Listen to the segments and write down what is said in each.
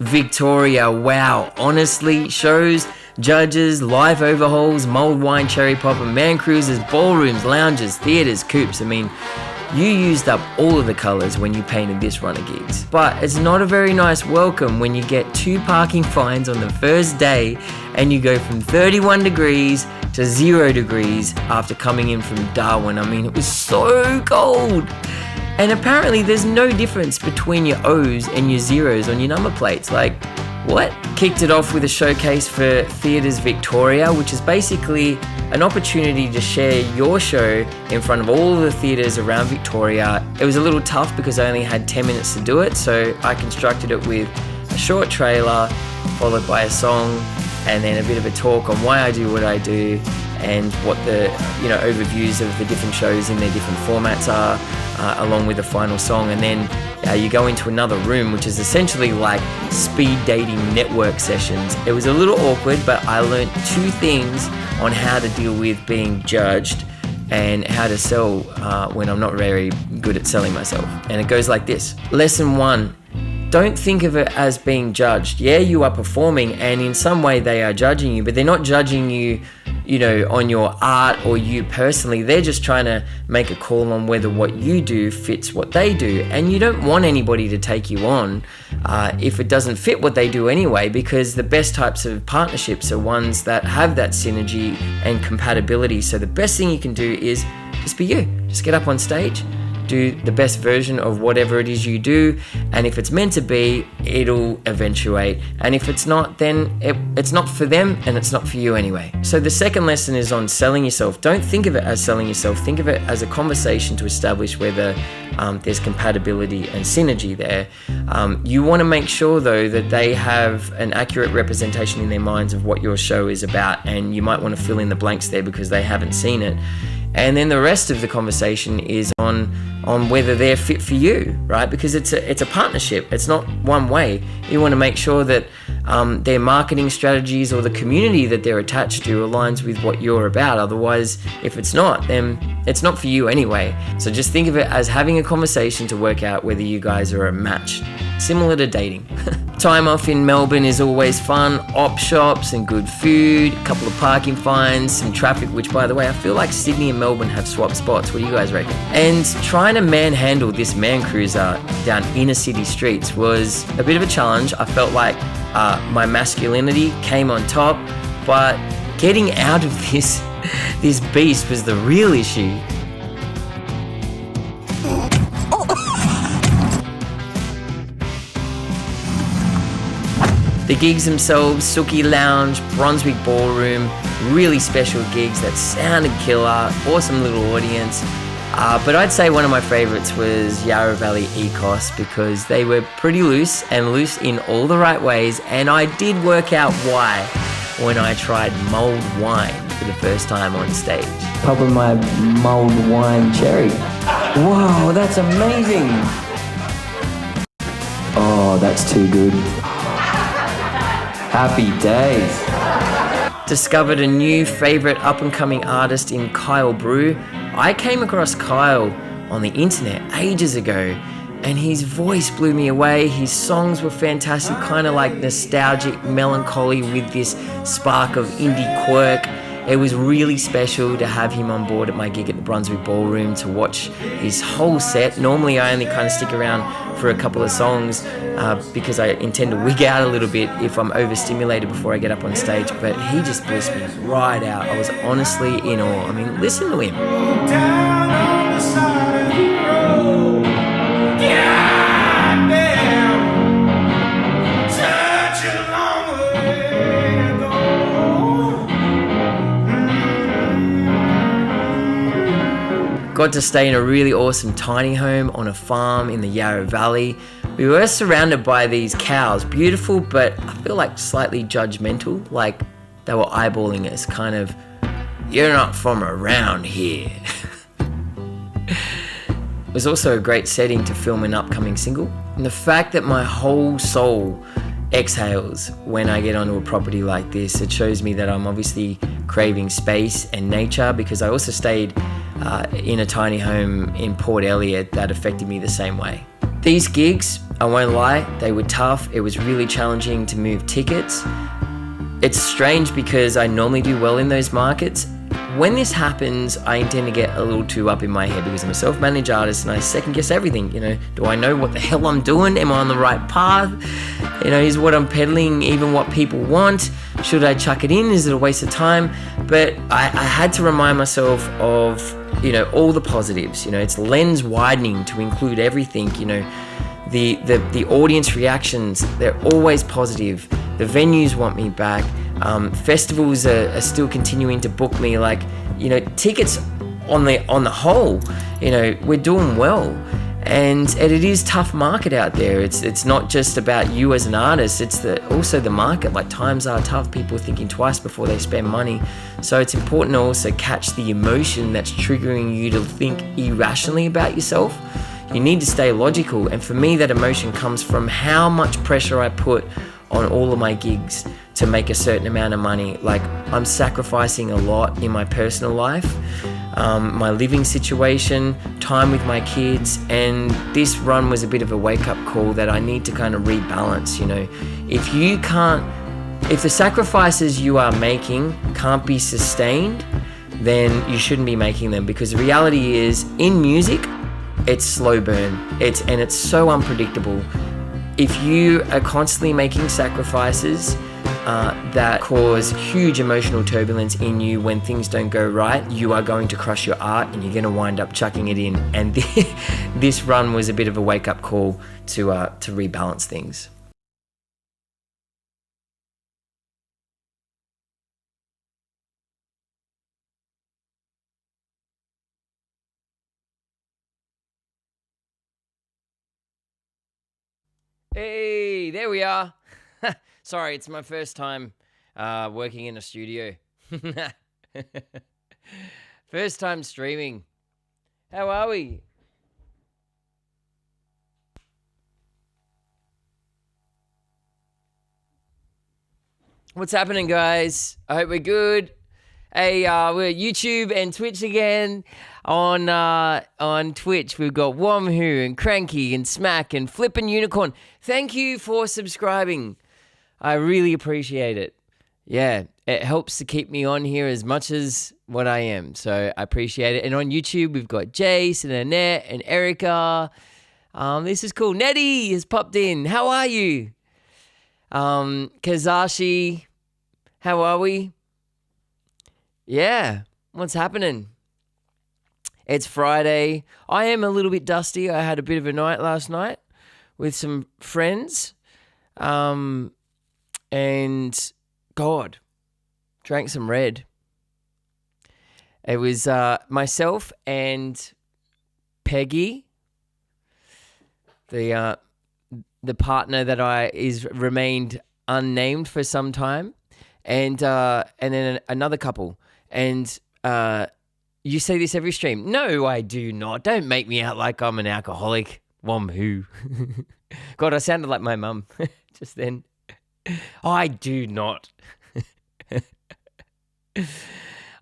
Victoria, wow, honestly, shows, judges, live overhauls, mulled wine, cherry pop, and man cruises, ballrooms, lounges, theatres, coupes. I mean, you used up all of the colours when you painted this run of gigs. But it's not a very nice welcome when you get 2 parking fines on the first day and you go from 31 degrees to 0 degrees after coming in from Darwin. I mean, it was so cold. And apparently there's no difference between your O's and your zeros on your number plates. Like, what? Kicked it off with a showcase for Theatres Victoria, which is basically an opportunity to share your show in front of all the theatres around Victoria. It was a little tough because I only had 10 minutes to do it, so I constructed it with a short trailer followed by a song and then a bit of a talk on why I do what I do and what the overviews of the different shows in their different formats are, along with the final song. And then you go into another room, which is essentially like speed dating network sessions. It was a little awkward, but I learned 2 things on how to deal with being judged and how to sell when I'm not very good at selling myself. And it goes like this. Lesson 1. Don't think of it as being judged. Yeah, you are performing and in some way they are judging you, but they're not judging you, on your art or you personally. They're just trying to make a call on whether what you do fits what they do. And you don't want anybody to take you on if it doesn't fit what they do anyway, because the best types of partnerships are ones that have that synergy and compatibility. So the best thing you can do is just be you. Just get up on stage, do the best version of whatever it is you do, and if it's meant to be, it'll eventuate, and if it's not, then it's not for them and it's not for you anyway. So the second lesson is on selling yourself. Don't think of it as selling yourself, think of it as a conversation to establish whether there's compatibility and synergy there. You want to make sure though that they have an accurate representation in their minds of what your show is about, and you might want to fill in the blanks there because they haven't seen it. And then the rest of the conversation is on whether they're fit for you, right? Because it's a partnership. It's not one way. You want to make sure that their marketing strategies or the community that they're attached to aligns with what you're about. Otherwise, if it's not, then it's not for you anyway. So just think of it as having a conversation to work out whether you guys are a match. Similar to dating. Time off in Melbourne is always fun. Op shops and good food, a couple of parking fines, some traffic, which by the way, I feel like Sydney and Melbourne have swapped spots. What do you guys reckon? And trying to manhandle this man cruiser down inner city streets was a bit of a challenge. I felt like my masculinity came on top, but getting out of this beast was the real issue. The gigs themselves, Sookie Lounge, Brunswick Ballroom, really special gigs that sounded killer, awesome little audience. But I'd say one of my favourites was Yarra Valley Ecos because they were pretty loose and loose in all the right ways, and I did work out why when I tried mulled wine for the first time on stage. Popping my mulled wine cherry. Whoa, that's amazing! Oh, that's too good. Happy days. Discovered a new favourite up-and-coming artist in Kyle Brew. I came across Kyle on the internet ages ago and his voice blew me away. His songs were fantastic, kind of like nostalgic melancholy with this spark of indie quirk. It was really special to have him on board at my gig at the Brunswick Ballroom to watch his whole set. Normally I only kind of stick around for a couple of songs because I intend to wig out a little bit if I'm overstimulated before I get up on stage, but he just blissed me right out. I was honestly in awe. I mean, listen to him. Down on the side of the road. Yeah, damn. Such a long way to go. Got to stay in a really awesome tiny home on a farm in the Yarra Valley. We were surrounded by these cows, beautiful, but I feel like slightly judgmental, like they were eyeballing us, kind of, you're not from around here. It was also a great setting to film an upcoming single. And the fact that my whole soul exhales when I get onto a property like this, it shows me that I'm obviously craving space and nature, because I also stayed in a tiny home in Port Elliot that affected me the same way. These gigs, I won't lie, they were tough. It was really challenging to move tickets. It's strange because I normally do well in those markets. When this happens, I tend to get a little too up in my head because I'm a self-managed artist and I second guess everything. Do I know what the hell I'm doing? Am I on the right path? Is what I'm peddling even what people want? Should I chuck it in? Is it a waste of time? But I had to remind myself of, all the positives. It's lens widening to include everything. The audience reactions, they're always positive. The venues want me back. Festivals are still continuing to book me. Tickets on the whole, we're doing well. And it is tough market out there. It's not just about you as an artist. It's also the market. Times are tough. People are thinking twice before they spend money. So it's important to also catch the emotion that's triggering you to think irrationally about yourself. You need to stay logical. And for me, that emotion comes from how much pressure I put on all of my gigs to make a certain amount of money. I'm sacrificing a lot in my personal life, my living situation, time with my kids, and this run was a bit of a wake-up call that I need to kind of rebalance. If the sacrifices you are making can't be sustained, then you shouldn't be making them, because the reality is, in music, it's slow burn. It's so unpredictable. If you are constantly making sacrifices that cause huge emotional turbulence in you when things don't go right, you are going to crush your art and you're going to wind up chucking it in. And this run was a bit of a wake-up call to rebalance things. Hey, there we are. Sorry, it's my first time working in a studio. First time streaming. How are we? What's happening, guys? I hope we're good. Hey, we're YouTube and Twitch again. On Twitch, we've got Womhoo and Cranky and Smack and Flippin' Unicorn. Thank you for subscribing. I really appreciate it. Yeah, it helps to keep me on here as much as what I am. So I appreciate it. And on YouTube, we've got Jace and Annette and Erica. This is cool. Nettie has popped in. How are you? Kazashi, how are we? Yeah, what's happening? It's Friday. I am a little bit dusty. I had a bit of a night last night with some friends. And God, drank some red. It was myself and Peggy, the partner that is remained unnamed for some time, and then another couple. And you say this every stream. No, I do not. Don't make me out like I'm an alcoholic. Womhoo. God, I sounded like my mum just then. I do not.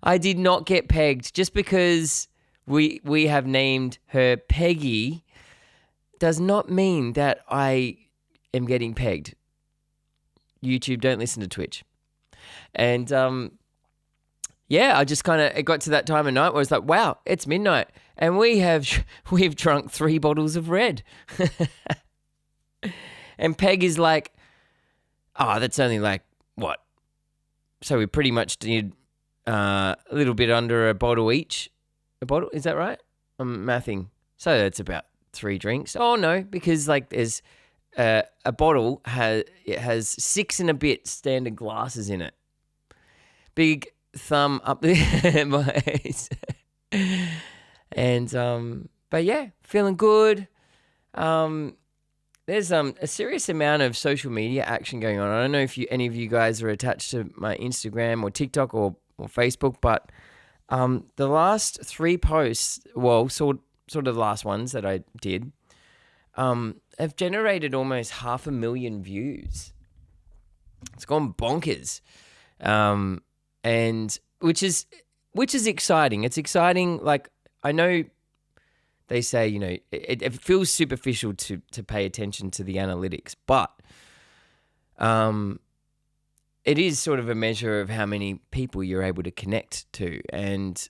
I did not get pegged. Just because we have named her Peggy does not mean that I am getting pegged. YouTube, don't listen to Twitch. And yeah, I just it got to that time of night where it's like, wow, it's midnight, and we've drunk 3 bottles of red. And Peg is like, oh, that's only like what? So we pretty much did a little bit under a bottle each. A bottle, is that right? I'm mathing. So that's about 3 drinks. Oh no, because there's a bottle has 6 and a bit standard glasses in it. Big thumb up there, boys. And but yeah, feeling good. There's a serious amount of social media action going on. I don't know if any of you guys are attached to my Instagram or TikTok or Facebook, but the last 3 posts, well, sort of the last ones that I did, have generated almost 500,000 views. It's gone bonkers. And which is exciting. It's exciting. I know they say, it feels superficial to pay attention to the analytics, but it is sort of a measure of how many people you're able to connect to. And,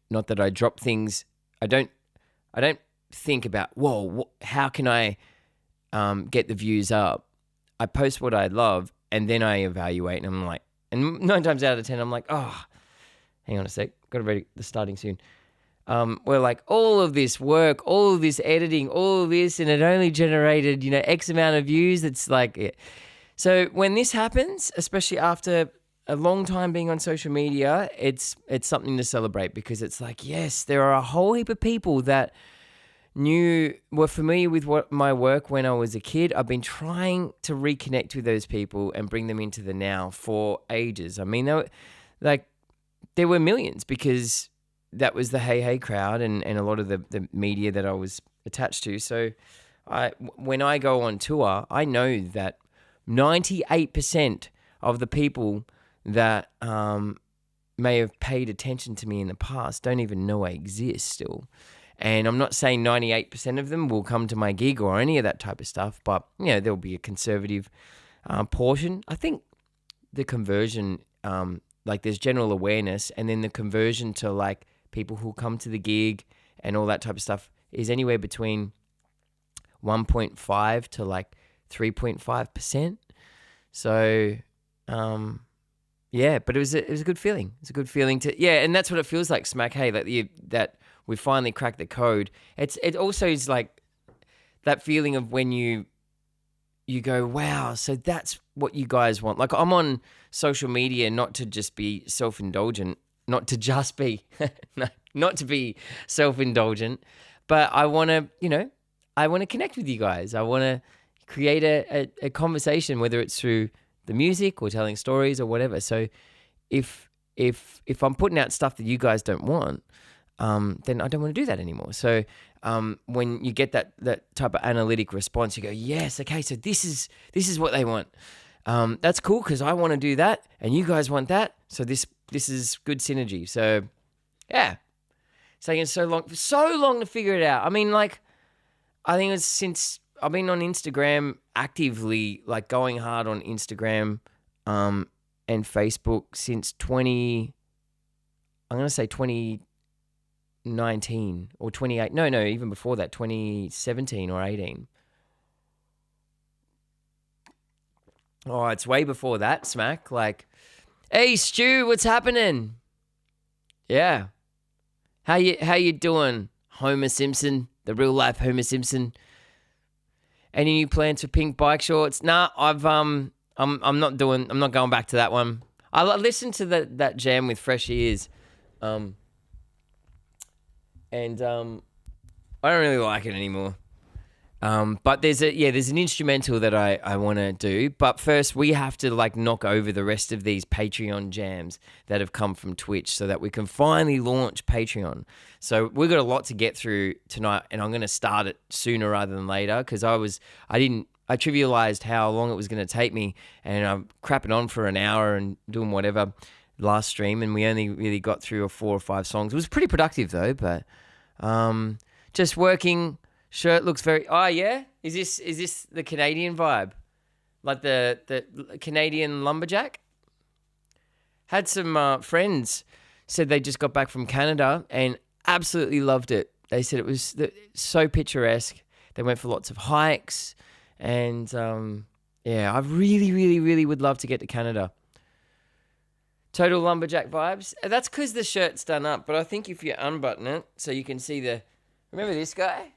not that I drop things. I don't think about, how can I get the views up? I post what I love, and then I evaluate, and I'm like, and 9 times out of 10, I'm like, hang on a sec, got to ready the starting soon. We're like, all of this work, all of this editing, all of this, and it only generated, X amount of views. It's like, yeah. So when this happens, especially after a long time being on social media, it's something to celebrate, because it's like, yes, there are a whole heap of people that were familiar with my work when I was a kid. I've been trying to reconnect with those people and bring them into the now for ages. I mean, there were millions, because that was the Hey Hey crowd and a lot of the media that I was attached to. So when I go on tour, I know that 98% of the people that may have paid attention to me in the past don't even know I exist still. And I'm not saying 98% of them will come to my gig or any of that type of stuff, but there'll be a conservative portion. I think the conversion, there's general awareness, and then the conversion to like people who come to the gig and all that type of stuff is anywhere between 1.5 to like 3.5%. So, but it was a good feeling. It's a good feeling and that's what it feels like, Smack. Hey, that we finally cracked the code. It also is like that feeling of when you go, wow, so that's what you guys want. Like, I'm on social media not to just be self-indulgent, not to be self-indulgent, but I want to connect with you guys. I want to create a conversation, whether it's through the music or telling stories or whatever. So if I'm putting out stuff that you guys don't want, then I don't want to do that anymore. So when you get that type of analytic response, you go, yes, okay, so this is what they want. That's cool, because I want to do that and you guys want that. So this is good synergy. So yeah, it's taken so long to figure it out. I mean, like, I think it's since I've been on Instagram actively, like going hard on Instagram and Facebook since 2019 or 28. No, even before that, 2017 or 18. Oh, it's way before that, Smack. Like, hey, Stu, what's happening? Yeah. How you doing, Homer Simpson, the real life Homer Simpson? Any new plans for pink bike shorts? Nah, I'm not going back to that one. I listened to that jam with fresh ears. And I don't really like it anymore. But there's an instrumental that I want to do. But first, we have to like knock over the rest of these Patreon jams that have come from Twitch, so that we can finally launch Patreon. So we've got a lot to get through tonight, and I'm going to start it sooner rather than later, because I trivialized how long it was going to take me, and I'm crapping on for an hour and doing whatever last stream, and we only really got through 4 or 5 songs. It was pretty productive though, but just working. Shirt looks very. Oh yeah, is this the Canadian vibe, like the Canadian lumberjack? Had some friends said they just got back from Canada and absolutely loved it. They said it was so picturesque. They went for lots of hikes, and I really, really, really would love to get to Canada. Total lumberjack vibes. That's because the shirt's done up, but I think if you unbutton it so you can see remember this guy?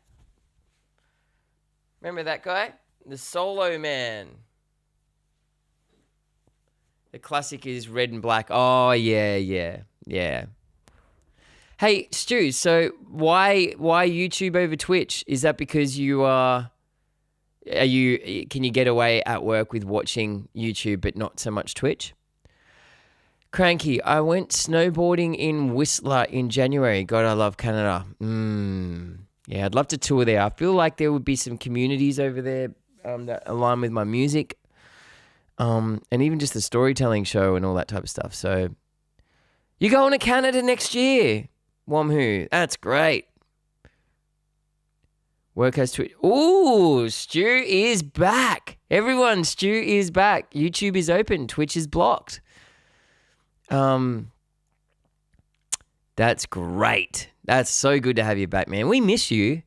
Remember that guy? The Solo Man. The classic is red and black. Oh, yeah. Hey, Stu, so why YouTube over Twitch? Is that because can you get away at work with watching YouTube but not so much Twitch? Cranky, I went snowboarding in Whistler in January. God, I love Canada. Yeah, I'd love to tour there. I feel like there would be some communities over there that align with my music, and even just the storytelling show and all that type of stuff. So, you're going to Canada next year, Wamhoo. That's great. Workhouse Twitch. Ooh, Stu is back. Everyone, Stu is back. YouTube is open. Twitch is blocked. That's great. That's so good to have you back, man. We miss you.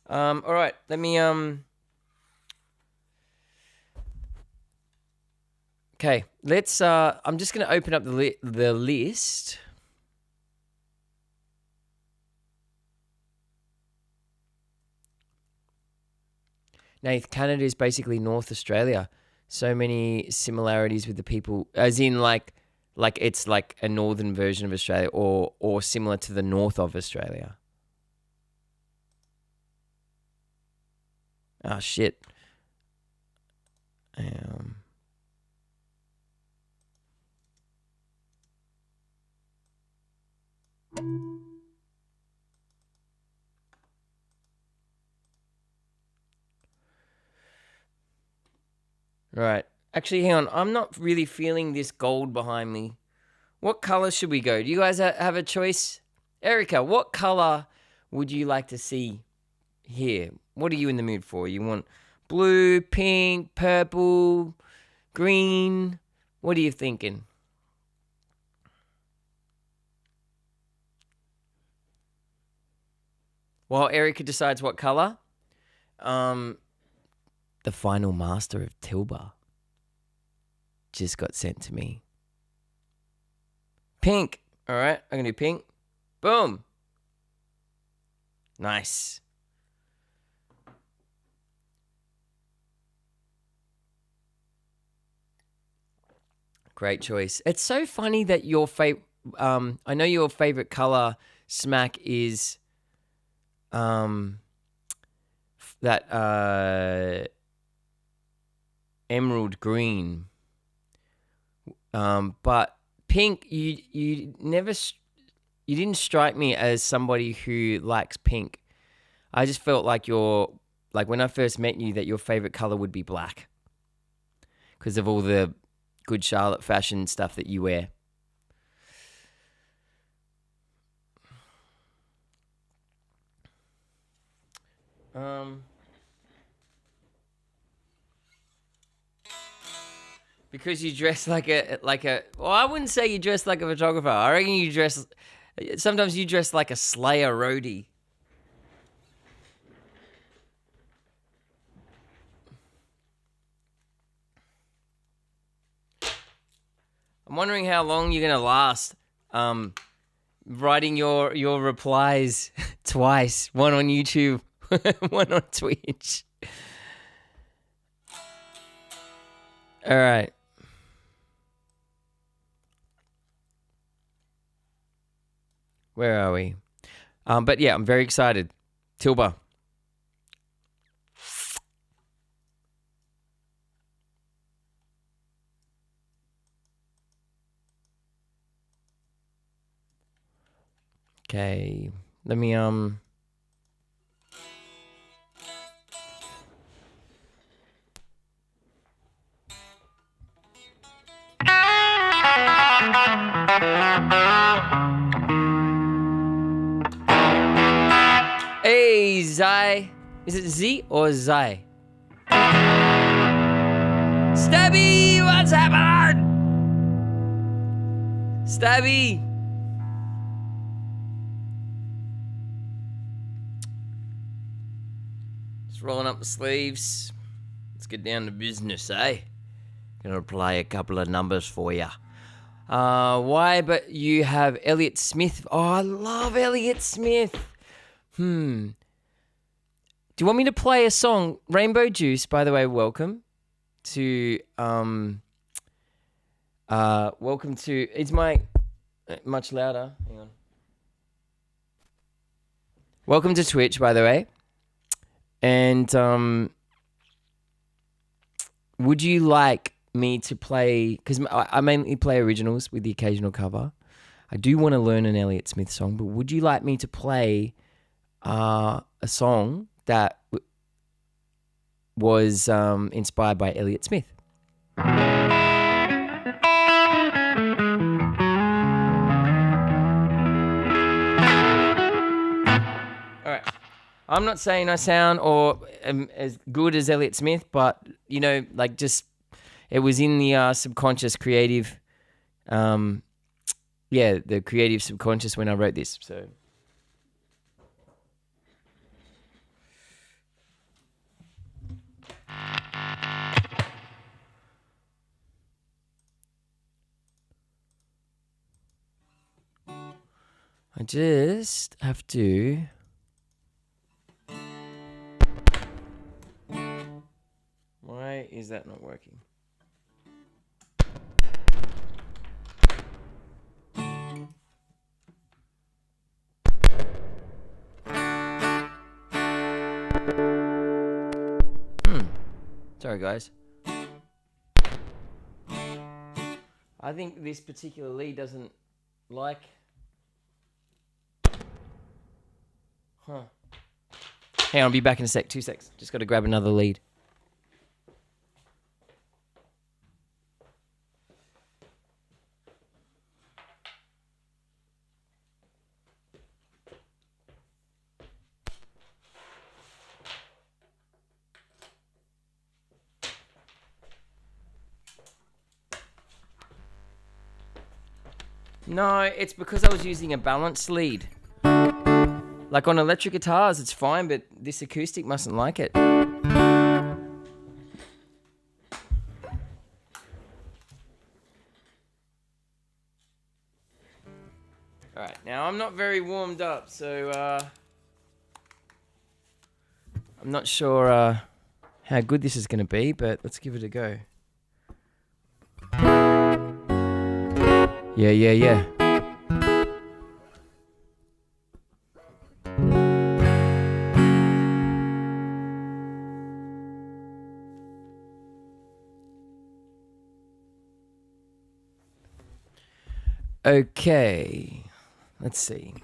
All right, let me Okay, let's I'm just going to open up the list. Now, Canada is basically North Australia. So many similarities with the people, as in like it's like a northern version of Australia, or similar to the north of Australia. Oh shit. Right. Actually, hang on. I'm not really feeling this gold behind me. What color should we go? Do you guys have a choice? Erica, what color would you like to see here? What are you in the mood for? You want blue, pink, purple, green? What are you thinking? While Erica decides what color, the final master of Tilba just got sent to me. Pink. All right, I'm going to do pink. Boom. Nice. Great choice. It's so funny that your I know your favorite color, Smack, is that emerald green. But pink, you didn't strike me as somebody who likes pink. I just felt like when I first met you, that your favorite color would be black because of all the good Charlotte fashion stuff that you wear. Because you dress like a well, I wouldn't say you dress like a photographer. I reckon sometimes you dress like a Slayer roadie. I'm wondering how long you're gonna last writing your replies twice, one on YouTube, one on Twitch. All right. Where are we? But yeah, I'm very excited. Tilba. Okay, let me Hey, Zai. Is it Z or Zai? Stabby, what's happening? Stabby. Just rolling up the sleeves. Let's get down to business, eh? Gonna play a couple of numbers for you. Why? But you have Elliott Smith. Oh, I love Elliott Smith. Do you want me to play a song? Rainbow Juice, by the way, welcome to it's my much louder. Hang on. Welcome to Twitch, by the way. And would you like me to play, because I mainly play originals with the occasional cover. I do want to learn an Elliott Smith song, but would you like me to play a song that was inspired by Elliott Smith? I'm not saying I sound or am as good as Elliott Smith, but like just it was in the subconscious creative, the creative subconscious when I wrote this. So. I just have to. Why is that not working? Sorry, guys. I think this particular lead doesn't like. Huh. Hang on, I'll be back in a sec. 2 secs. Just got to grab another lead. No, it's because I was using a balanced lead. Like on electric guitars, it's fine, but this acoustic mustn't like it. Alright, now I'm not very warmed up, so I'm not sure how good this is going to be, but let's give it a go. Yeah. Okay, let's see.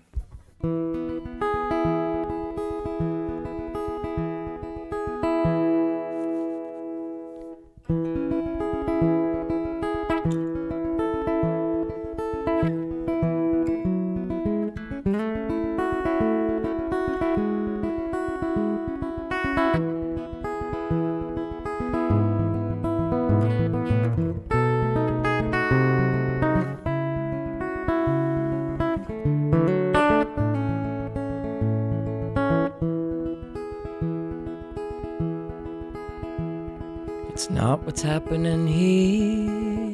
It's not what's happening here.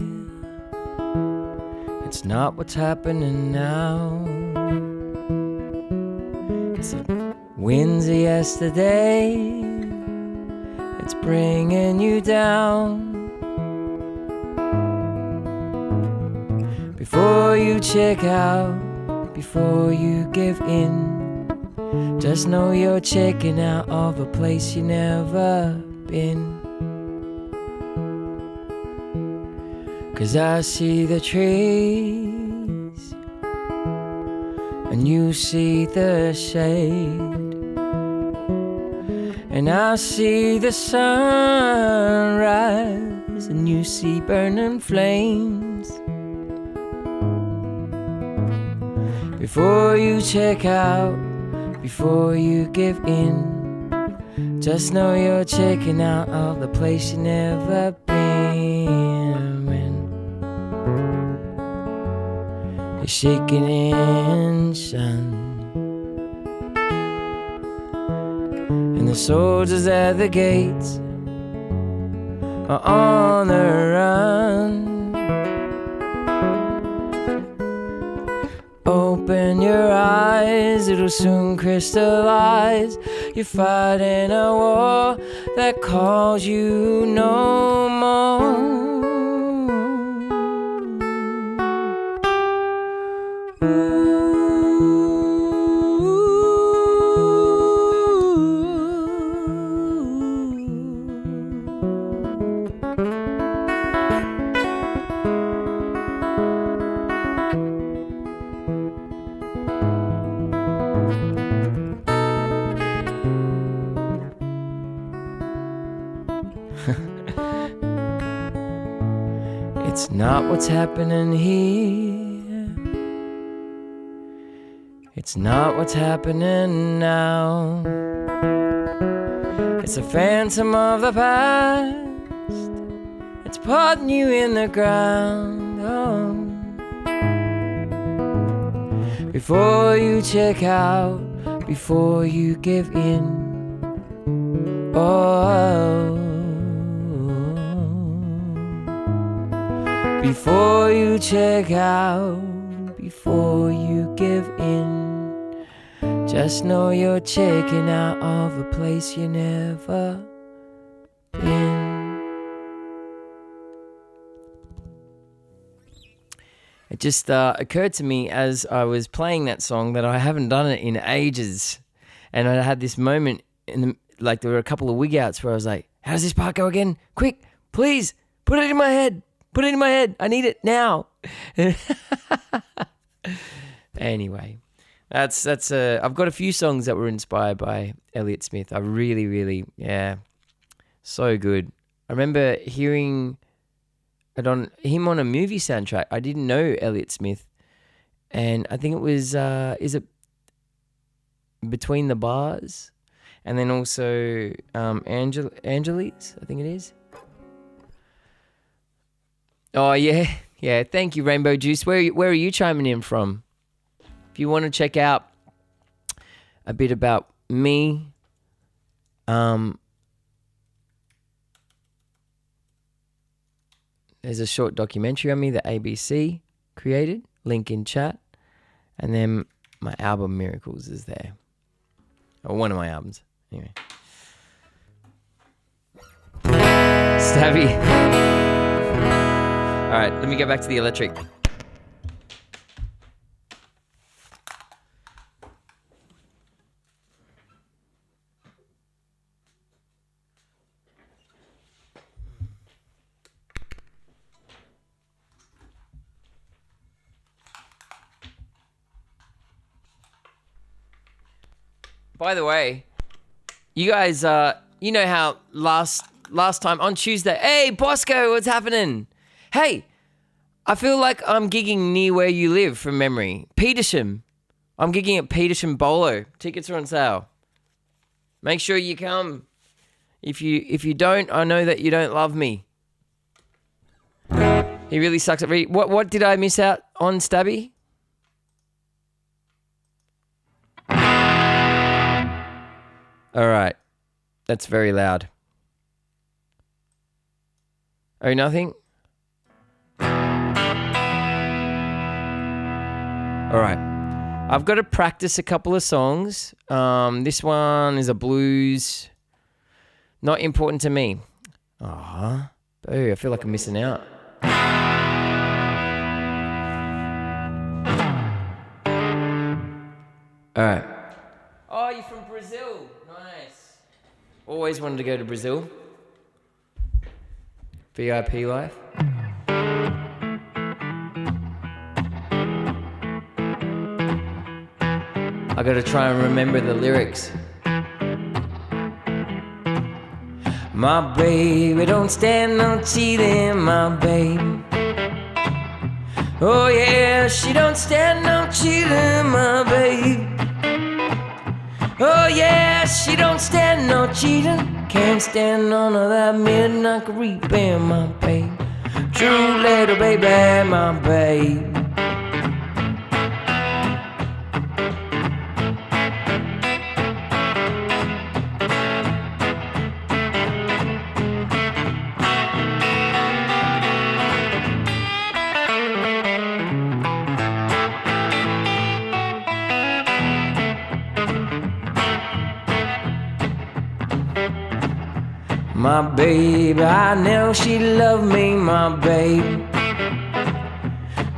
It's not what's happening now. It's the winds of yesterday. It's bringing you down. Before you check out, before you give in, just know you're checking out of a place you never been. 'Cause I see the trees and you see the shade, and I see the sunrise and you see burning flames. Before you check out, before you give in, just know you're checking out of the place you never been. You're shaking in sun, and the soldiers at the gates are on the run. Open your eyes, it'll soon crystallize. You're fighting a war that calls you no more. It's not what's happening here. It's not what's happening now. It's a phantom of the past. It's putting you in the ground. Oh. Before you check out, before you give in. Oh. Before you check out, before you give in, just know you're checking out of a place you never been. It just occurred to me as I was playing that song that I haven't done it in ages, and I had this moment like there were a couple of wig outs where I was like, "How does this part go again? Quick, please, put it in my head. Put it in my head. I need it now." Anyway, that's I've got a few songs that were inspired by Elliott Smith. I really, so good. I remember hearing him on a movie soundtrack. I didn't know Elliott Smith, and I think it was is it Between the Bars, and then also Angeles, I think it is. Oh, yeah. Thank you, Rainbow Juice. Where are you chiming in from? If you want to check out a bit about me, there's a short documentary on me that ABC created, link in chat, and then my album Miracles is there. Or one of my albums. Anyway. Stabby. All right, let me get back to the electric. By the way, you guys, you know how last time on Tuesday, hey, Bosco, what's happening? Hey, I feel like I'm gigging near where you live from memory. Petersham. I'm gigging at Petersham Bolo. Tickets are on sale. Make sure you come. If you don't, I know that you don't love me. He really sucks at reading. What did I miss out on, Stabby? All right. That's very loud. Oh, nothing? All right. I've got to practice a couple of songs. This one is a blues. Not important to me. Oh, I feel like I'm missing out. All right. Oh, you're from Brazil. Nice. Always wanted to go to Brazil. VIP life. I gotta try and remember the lyrics. My baby don't stand no cheating, my baby. Oh yeah, she don't stand no cheating, my baby. Oh yeah, she don't stand no cheating. Can't stand none of that midnight creeping, my baby. True little baby, my baby. My baby, I know she loved me, my baby.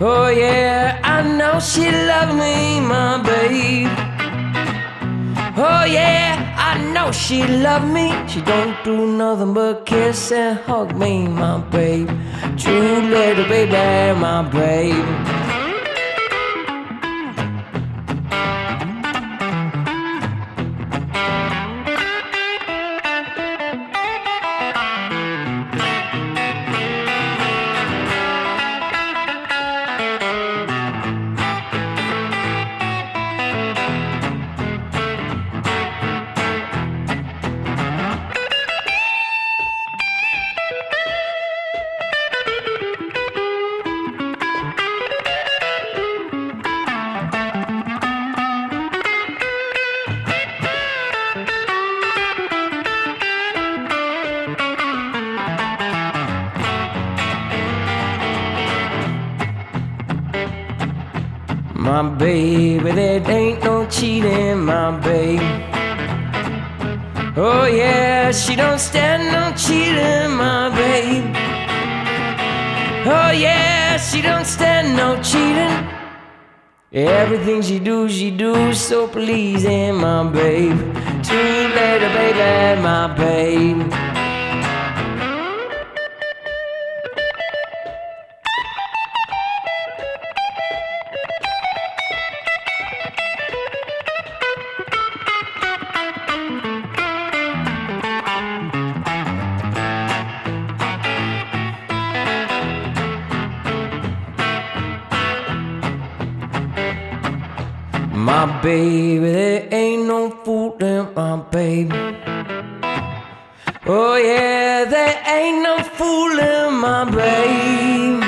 Oh yeah, I know she loved me, my baby. Oh yeah, I know she loved me. She don't do nothing but kiss and hug me, my baby. True little baby, my baby. my baby. There ain't no cheating, my babe. Oh yeah, she don't stand no cheating, my babe. Oh yeah, she don't stand no cheating. Everything she do so pleasing, my babe. Too late, baby, my babe. My baby, there ain't no fooling my baby. Oh yeah, there ain't no fooling my babe.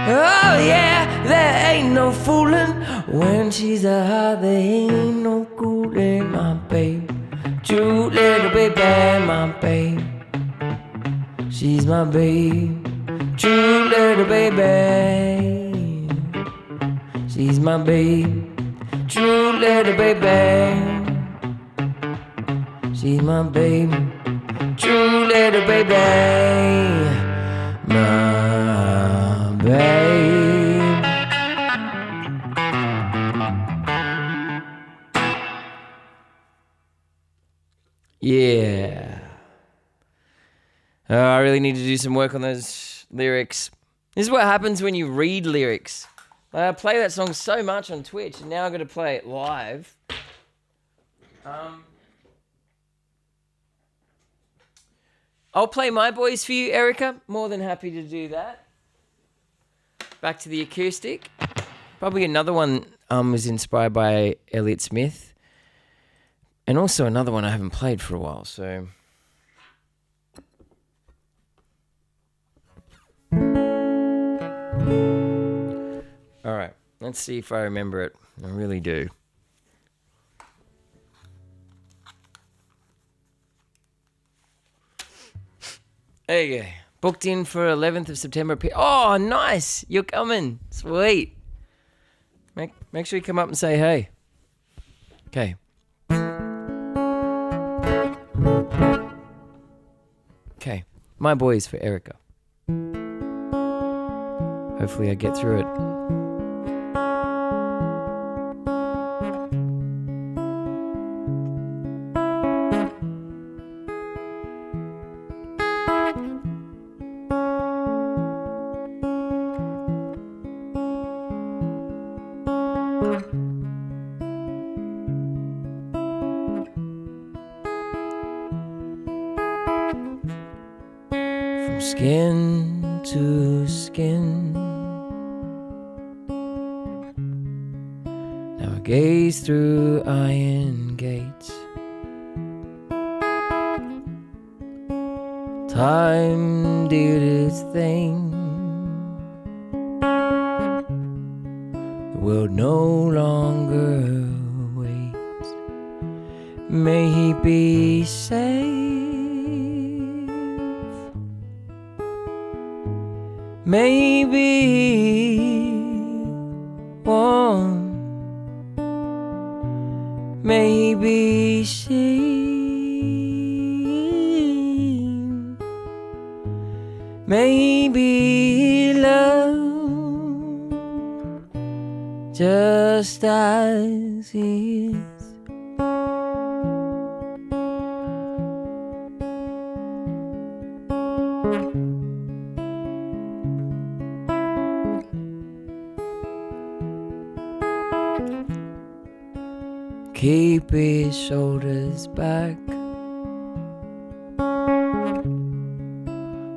Oh yeah, there ain't no fooling. When she's a high, there ain't no cooling my babe. True little baby, my babe. She's my babe. True little baby. She's my babe. True little baby. She's my baby. True little baby. My babe. Yeah. I really need to do some work on those lyrics. This is what happens when you read lyrics. I play that song so much on Twitch, and now I'm going to play it live. I'll play My Boys for you, Erica. More than happy to do that. Back to the acoustic. Probably another one was inspired by Elliott Smith. And also another one I haven't played for a while, so... All right, let's see if I remember it. I really do. There you go. Booked in for 11th of September. Oh, nice. You're coming. Sweet. Make sure you come up and say hey. Okay. Okay. My Boys for Erica. Hopefully I get through it. From skin to skin, now I gaze through iron gates. Time did its thing. The world no longer waits. May he be safe. May he be warm. May he be seen. May he be loved just as he is. Keep his shoulders back,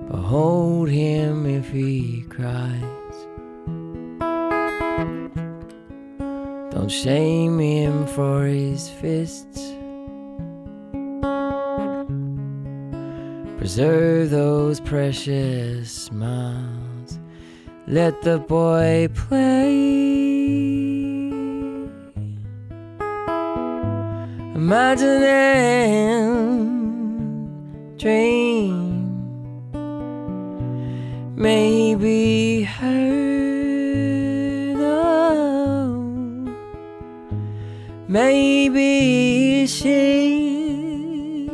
but hold him if he cries. Don't shame him for his fists. Preserve those precious smiles. Let the boy play. Imagine and dream. Maybe heard of Maybe she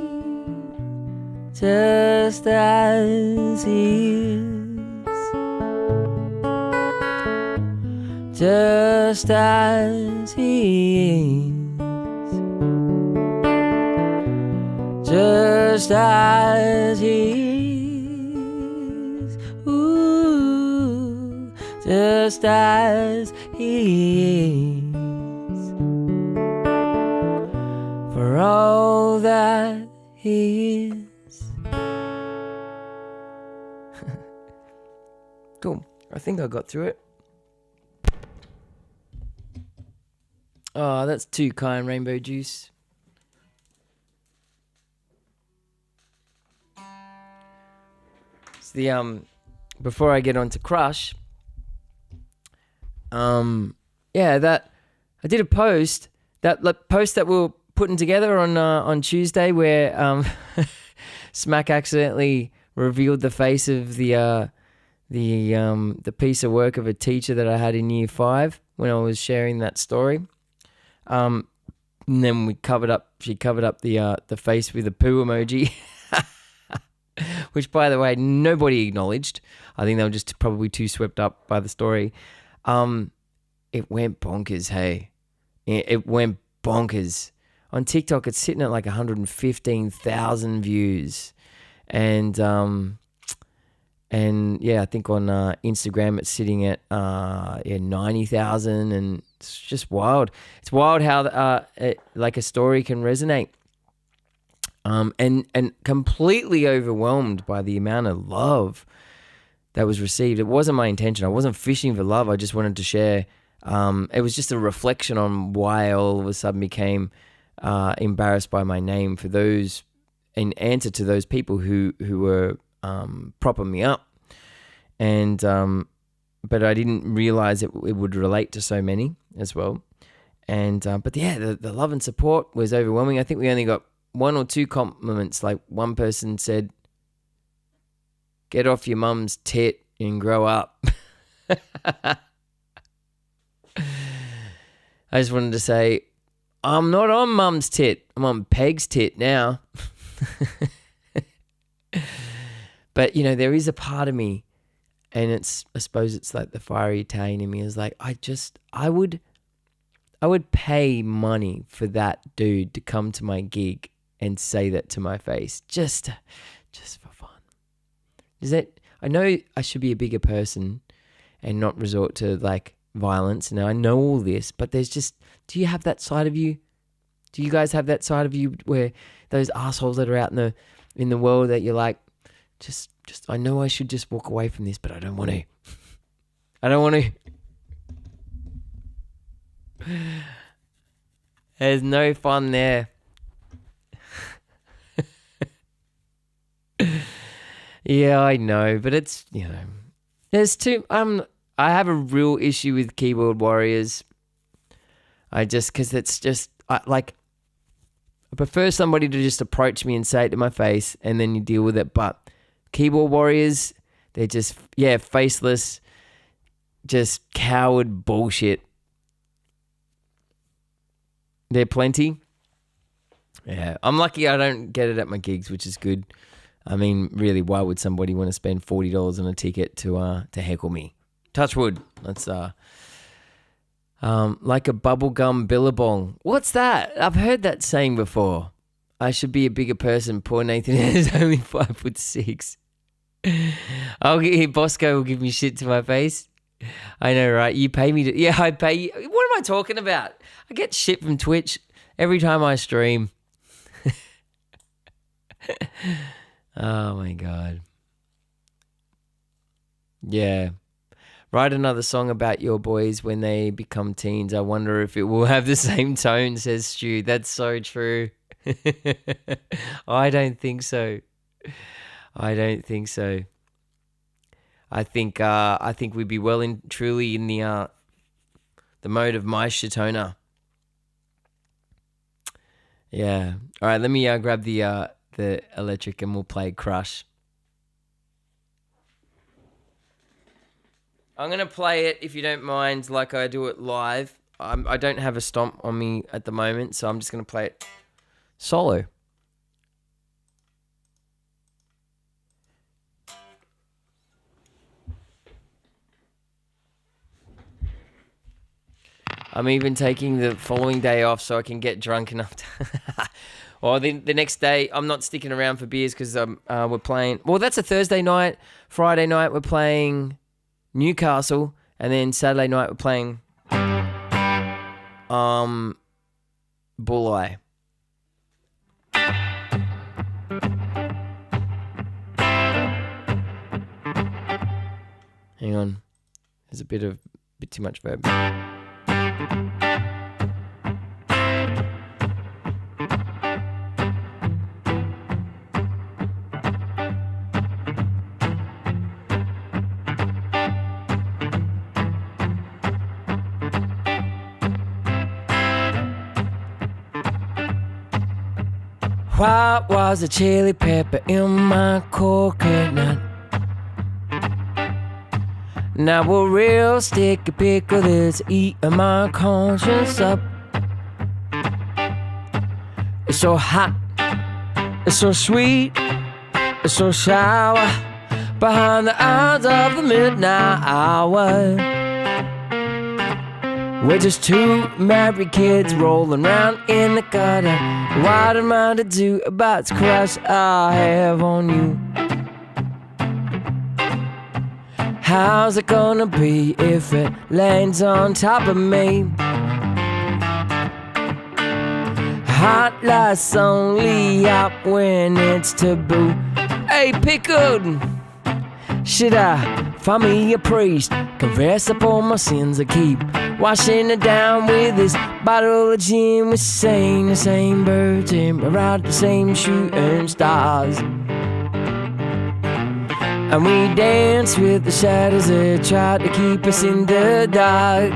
just as he is, just as he is, just as he is, ooh, just as he is. For all that he is. Cool. I think I got through it. Oh, that's too kind, Rainbow Juice. It's the before I get on to Crush. That I did a post that we were putting together on Tuesday where Smack accidentally revealed the face of the piece of work of a teacher that I had in year 5 when I was sharing that story. And then she covered up the face with a poo emoji, which, by the way, nobody acknowledged. I think they were just probably too swept up by the story. It went bonkers, hey. It went bonkers. On TikTok, it's sitting at like 115,000 views. And yeah, I think on Instagram it's sitting at 90,000, and it's just wild. It's wild how like a story can resonate. And completely overwhelmed by the amount of love that was received. It wasn't my intention. I wasn't fishing for love. I just wanted to share. It was just a reflection on why I all of a sudden became embarrassed by my name, for those, in answer to those people who were propping me up. And but I didn't realize it would relate to so many as well. And but yeah, the love and support was overwhelming. I think we only got 1 or 2 compliments. Like one person said, "Get off your mum's tit and grow up." I just wanted to say, I'm not on mum's tit. I'm on Peg's tit now. But, you know, there is a part of me, and I suppose it's like the fiery Italian in me is like, I would pay money for that dude to come to my gig and say that to my face, just for fun. I know I should be a bigger person and not resort to like violence. Now I know all this, but there's just, do you have that side of you? Do you guys have that side of you where those assholes that are out in the world that you're like, just I know I should just walk away from this, but I don't want to. I don't want to. There's no fun there. Yeah, I know, but it's, you know, there's I have a real issue with keyboard warriors. Because it's just, I prefer somebody to just approach me and say it to my face, and then you deal with it. But keyboard warriors, they're just, faceless, just coward bullshit. They're plenty. Yeah, I'm lucky I don't get it at my gigs, which is good. I mean, really, why would somebody want to spend $40 on a ticket to heckle me? Touch wood. Let's like a bubblegum billabong. What's that? I've heard that saying before. I should be a bigger person. Poor Nathan is only 5'6". Bosco will give me shit to my face. I know, right? You pay me to... Yeah, I pay you. What am I talking about? I get shit from Twitch every time I stream. Oh, my God. Yeah. Write another song about your boys when they become teens. I wonder if it will have the same tone, says Stu. That's so true. I don't think so. I think we'd be well and truly in the mode of my Shitona. Yeah. All right, let me grab the electric and we'll play Crush. I'm going to play it, if you don't mind, like I do it live. I don't have a stomp on me at the moment, so I'm just going to play it solo. I'm even taking the following day off so I can get drunk enough to... Or the next day, I'm not sticking around for beers because we're playing... Well, that's a Thursday night. Friday night, we're playing Newcastle. And then Saturday night, we're playing Bulli. Hang on. There's a bit too much verb. What was the chili pepper in my coconut? Now a real sticky pickle that's eating my conscience up. It's so hot, it's so sweet, it's so sour. Behind the eyes of the midnight hour, we're just two married kids rolling round in the gutter. What am I to do about the crush I have on you? How's it gonna be if it lands on top of me? Hot lights only out when it's taboo. Hey, pickled! Should I find me a priest? Confess up all my sins I keep washing it down with this bottle of gin. We sing the same birds and we ride the same shooting stars, and we dance with the shadows that try to keep us in the dark.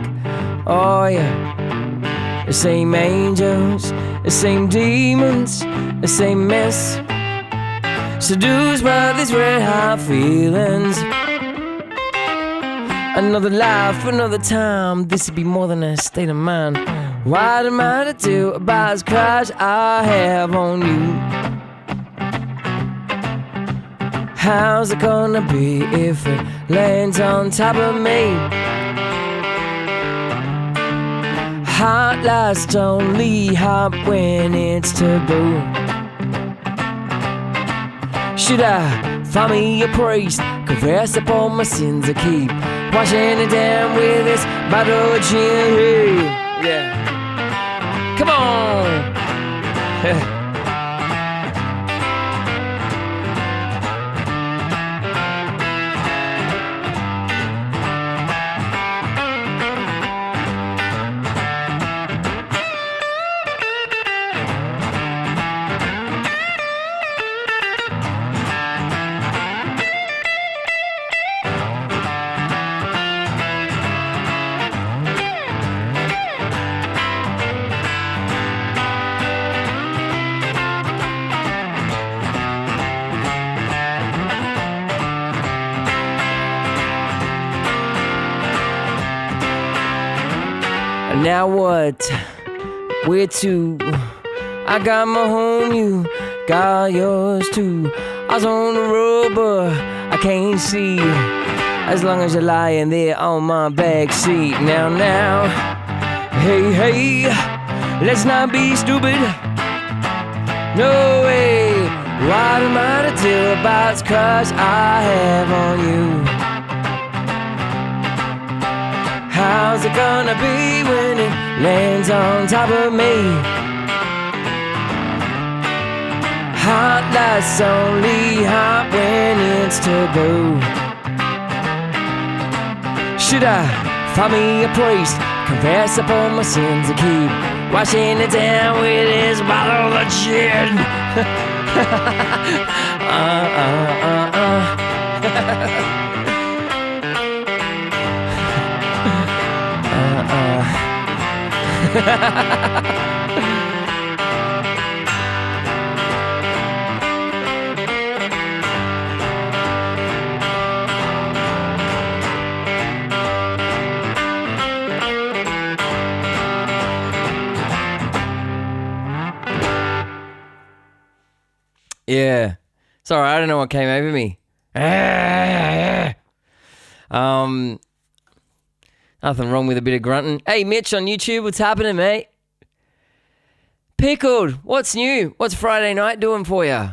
Oh yeah, the same angels, the same demons, the same mess, seduced by these red hot feelings. Another life, another time, this would be more than a state of mind. What am I to do about this crush I have on you? How's it gonna be if it lands on top of me? Hot lights only hot when it's taboo. Should I find me a priest? Confess up all my sins I keep washing it down with this bottle of gin. Yeah. Come on. Now what? Where to? I got my home, you got yours too. I was on the road, but I can't see. As long as you're lying there on my back seat. Now, hey, let's not be stupid. No way. What am I to do about this crush I have on you? How's it gonna be when it lands on top of me? Hot lights only hot when it's taboo. Should I find me a priest? Confess up all my sins and keep washing it down with this bottle of gin. Yeah. Sorry, I don't know what came over me. Nothing wrong with a bit of grunting. Hey, Mitch on YouTube, what's happening, mate? Pickled, what's new? What's Friday night doing for you?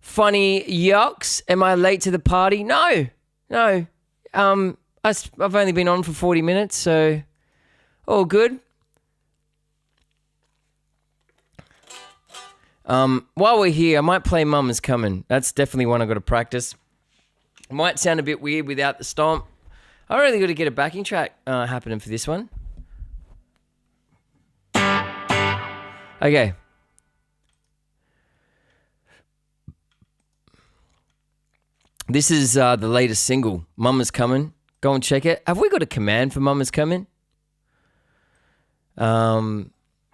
Funny yucks, am I late to the party? No. I've only been on for 40 minutes, so all good. While we're here, I might play Mama's Coming. That's definitely one I've got to practice. It might sound a bit weird without the stomp. I really got to get a backing track happening for this one. Okay. This is the latest single, Mama's Coming. Go and check it. Have we got a command for Mama's Coming?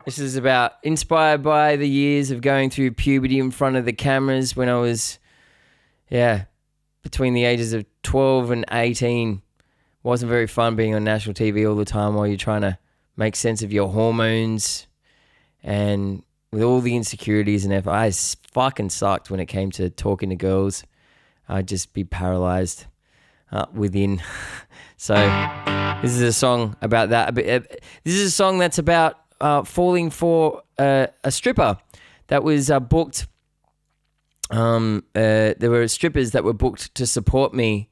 This is inspired by the years of going through puberty in front of the cameras when I was, between the ages of 12 and 18. Wasn't very fun being on national TV all the time while you're trying to make sense of your hormones and with all the insecurities and effort. I fucking sucked when it came to talking to girls. I'd just be paralyzed within. So this is a song about that. This is a song that's about falling for a stripper that was booked. There were strippers that were booked to support me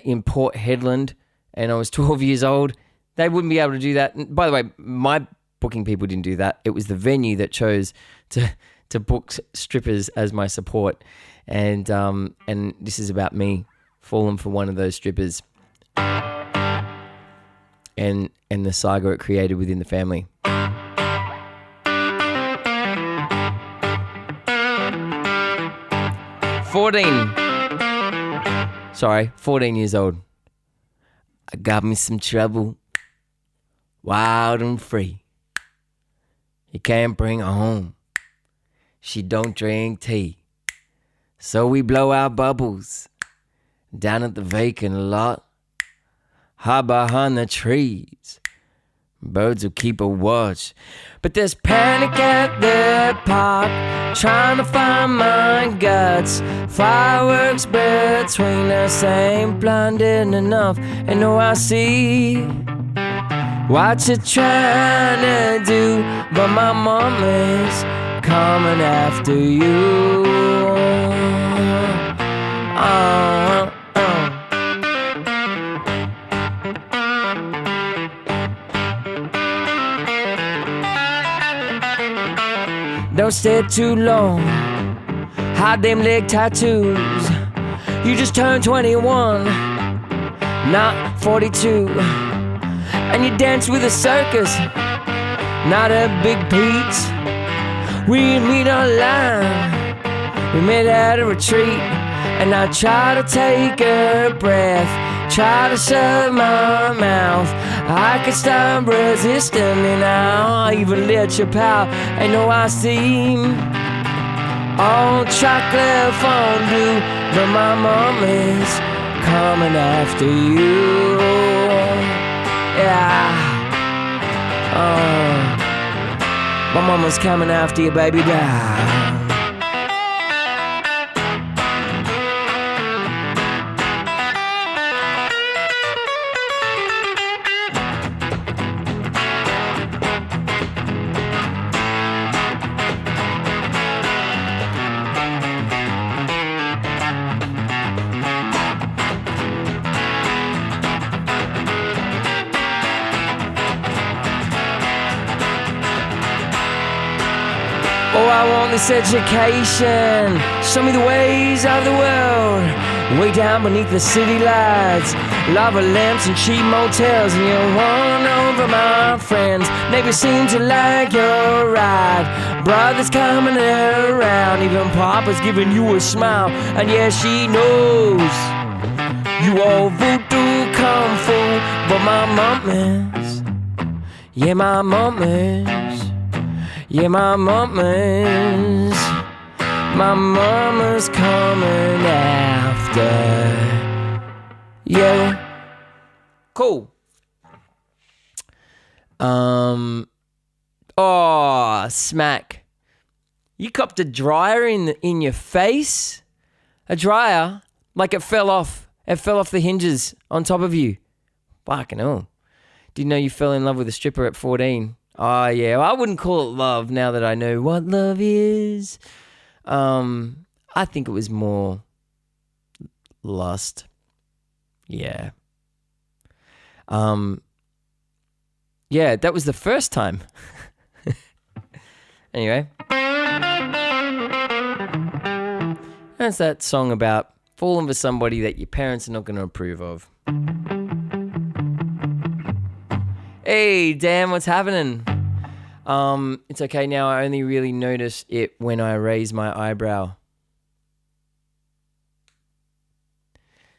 in Port Hedland, and I was 12 years old. They wouldn't be able to do that. And by the way, my booking people didn't do that. It was the venue that chose to book strippers as my support, and this is about me falling for one of those strippers, and the saga it created within the family. 14 years old. I got me some trouble, wild and free. You can't bring her home. She don't drink tea. So we blow our bubbles down at the vacant lot. Hide behind the trees. Birds will keep a watch. But there's panic at the park, trying to find my guts. Fireworks between us ain't blinding enough. And no, I see what you're trying to do, but my mom is coming after you. Don't stay too long, hide them leg tattoos. You just turned 21, not 42. And you dance with a circus, not a Big Pete's. We meet online, we met at a retreat. And I try to take a breath, try to shut my mouth. I could stop resisting me now. I even let you pout. I know I seem all chocolate fondue, but my mom is coming after you. Yeah. My mama's coming after you, baby. Yeah. Oh, I want this education. Show me the ways of the world. Way down beneath the city lights, lava lamps and cheap motels. And you won over my friends, maybe seem to like your ride. Brother's coming around, even Papa's giving you a smile. And yeah, she knows you all voodoo kung fu, but my mom is, yeah, my mom is. Yeah, my mama's coming after. Yeah. Cool. Oh, smack. You copped a dryer in your face? A dryer? Like it fell off. It fell off the hinges on top of you. Fucking hell. Didn't know you fell in love with a stripper at 14. Oh, yeah. Well, I wouldn't call it love now that I know what love is. I think it was more lust. Yeah. Yeah, that was the first time. Anyway. That's that song about falling for somebody that your parents are not going to approve of. Hey, Dan, what's happening? It's okay now. I only really notice it when I raise my eyebrow.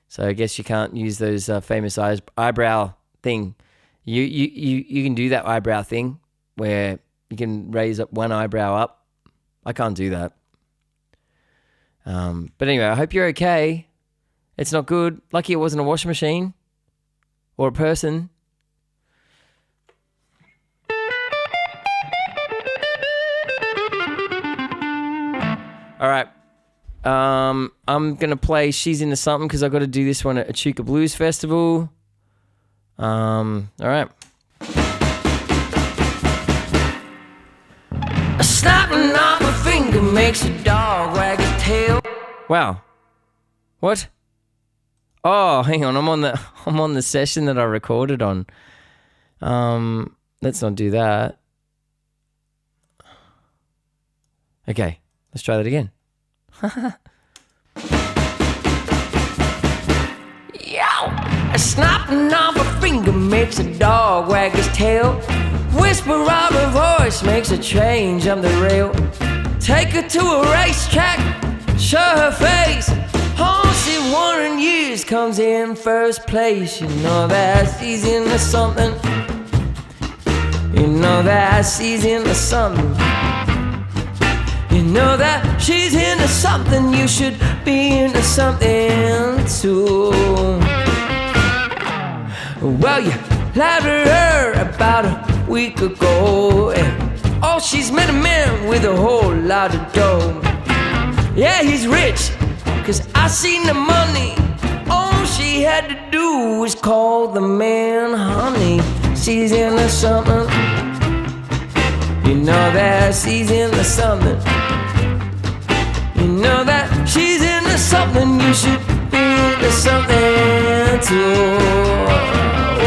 So I guess you can't use those famous eyebrow thing. You can do that eyebrow thing where you can raise up one eyebrow up. I can't do that. But anyway, I hope you're okay. It's not good. Lucky it wasn't a washing machine or a person. All right. I'm going to play She's Into Something because I've got to do this one at Echuca Blues Festival. All right. A snapping off a finger makes a dog wag its tail. Wow. What? Oh, hang on. I'm on the session that I recorded on. Let's not do that. Okay. Let's try that again. Yow! A snapping off a finger makes a dog wag his tail. Whisper of a voice makes a train jump the rail. Take her to a racetrack, show her face. All she won in years comes in first place. You know that she's into something. You know that she's into something. You know that she's into something, you should be into something too. Well, you lied to her about a week ago, and oh, she's met a man with a whole lot of dough. Yeah, he's rich, 'cause I seen the money. All she had to do was call the man honey. She's into something. You know that she's into something. You know that she's into something. You should be into something too.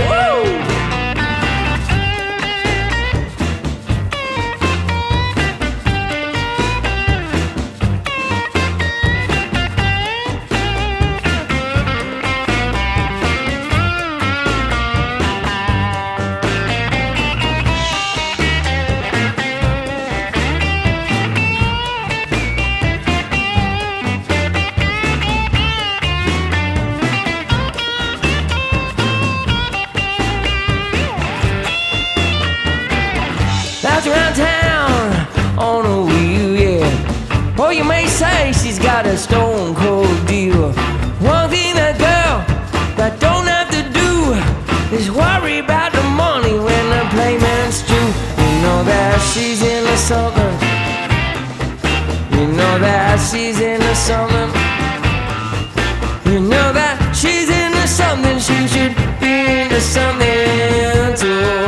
Woo! Around town on a wheel, yeah. Or you may say she's got a stone cold deal. One thing that girl that don't have to do is worry about the money when the payment's due. You know that she's into something. You know that she's into something. You know that she's into something. She should be into something too.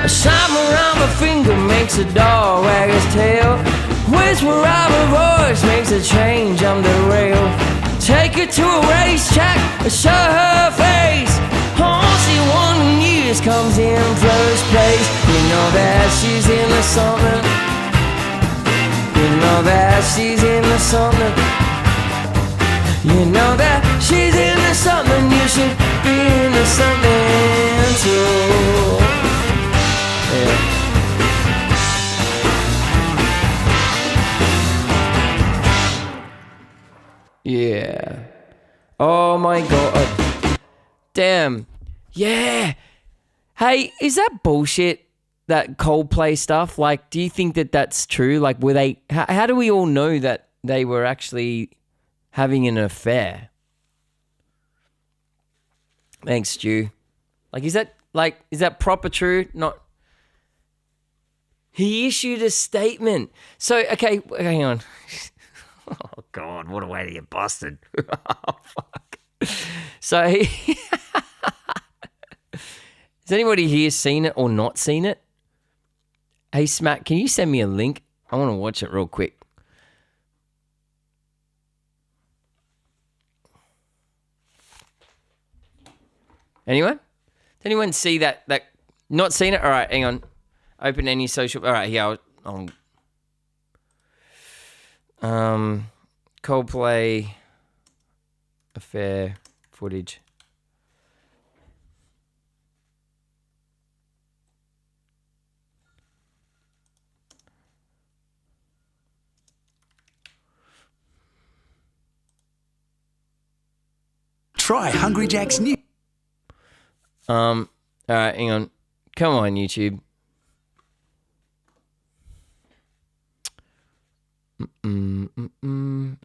A shine around my finger makes a dog wag his tail. Whisper of a voice makes a train jump the rail. Take her to a racetrack, show her face. Horsey one years comes in first place. You know that she's into something. You know that she's into something. You know that she's into something. You should be into something too. Yeah. Yeah. Oh my god. Damn. Yeah. Hey, is that bullshit? That Coldplay stuff? Like, do you think that that's true? Like, were they? How do we all know that they were actually having an affair? Thanks, Stu. Like, is that proper true? Not. He issued a statement. So, okay, hang on. Oh, God, what a way to get busted. Oh, fuck. So, has anybody here seen it or not seen it? Hey, Smack, can you send me a link? I want to watch it real quick. Anyone? Did anyone see that? Not seen it? All right, hang on. Open any social. All right, here. Coldplay affair footage. Try Hungry Jack's new. All right, hang on. Come on, YouTube.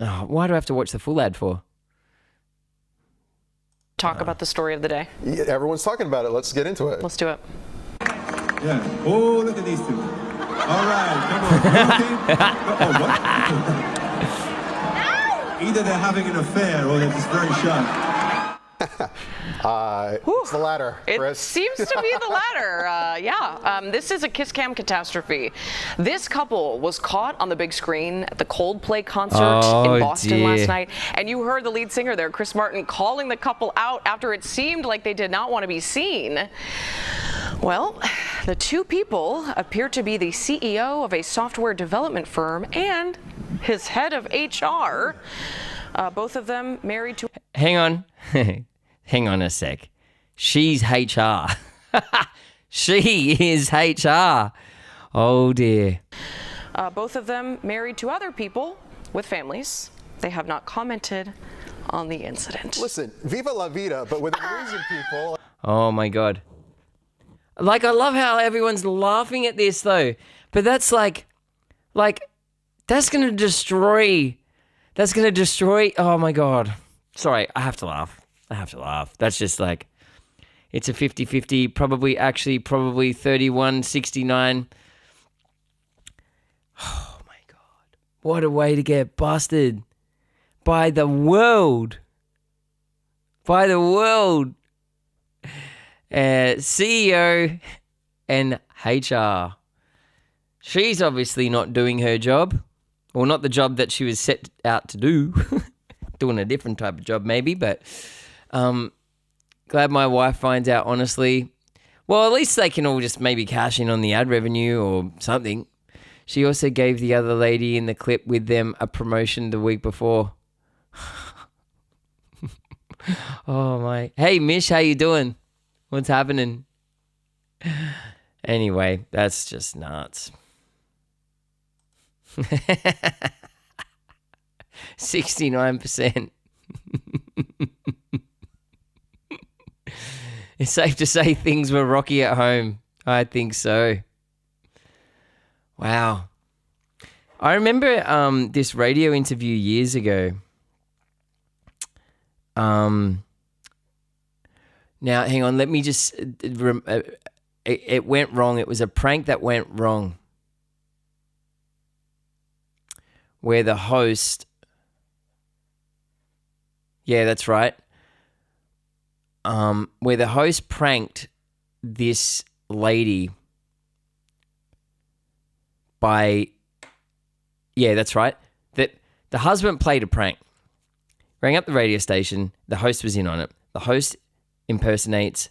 Oh, why do I have to watch the full ad for? Talk about the story of the day. Yeah, everyone's talking about it. Let's get into it. Let's do it. Yeah. Oh, look at these two. All right, come on. Oh, what? Either they're having an affair or they're just very shy. It's the latter, Chris. It seems to be the latter. This is a kiss cam catastrophe. This couple was caught on the big screen at the Coldplay concert in Boston last night. And you heard the lead singer there, Chris Martin, calling the couple out after it seemed like they did not want to be seen. Well, the two people appear to be the CEO of a software development firm and his head of HR. Both of them married to... Hang on. Hang on a sec. She's HR. She is HR. Oh, dear. Both of them married to other people with families. They have not commented on the incident. Listen, viva la vida, but with Norwegian people. Oh, my God. Like, I love how everyone's laughing at this, though. But that's like, that's going to destroy... Oh, my God. Sorry, I have to laugh. That's just like, it's a 50-50, probably 31-69. Oh, my God. What a way to get busted. By the world. CEO and HR. She's obviously not doing her job. Well, not the job that she was set out to do. Doing a different type of job maybe, but glad my wife finds out, honestly. Well, at least they can all just maybe cash in on the ad revenue or something. She also gave the other lady in the clip with them a promotion the week before. Oh, my. Hey, Mish, how you doing? What's happening? Anyway, that's just nuts. 69%. It's safe to say things were rocky at home. I think so. Wow. I remember this radio interview years ago. Now, hang on. Let me just... it went wrong. It was a prank that went wrong. Where the host... Yeah, that's right. Where the host pranked this lady by, yeah, that's right, that the husband played a prank, rang up the radio station, the host was in on it. The host impersonates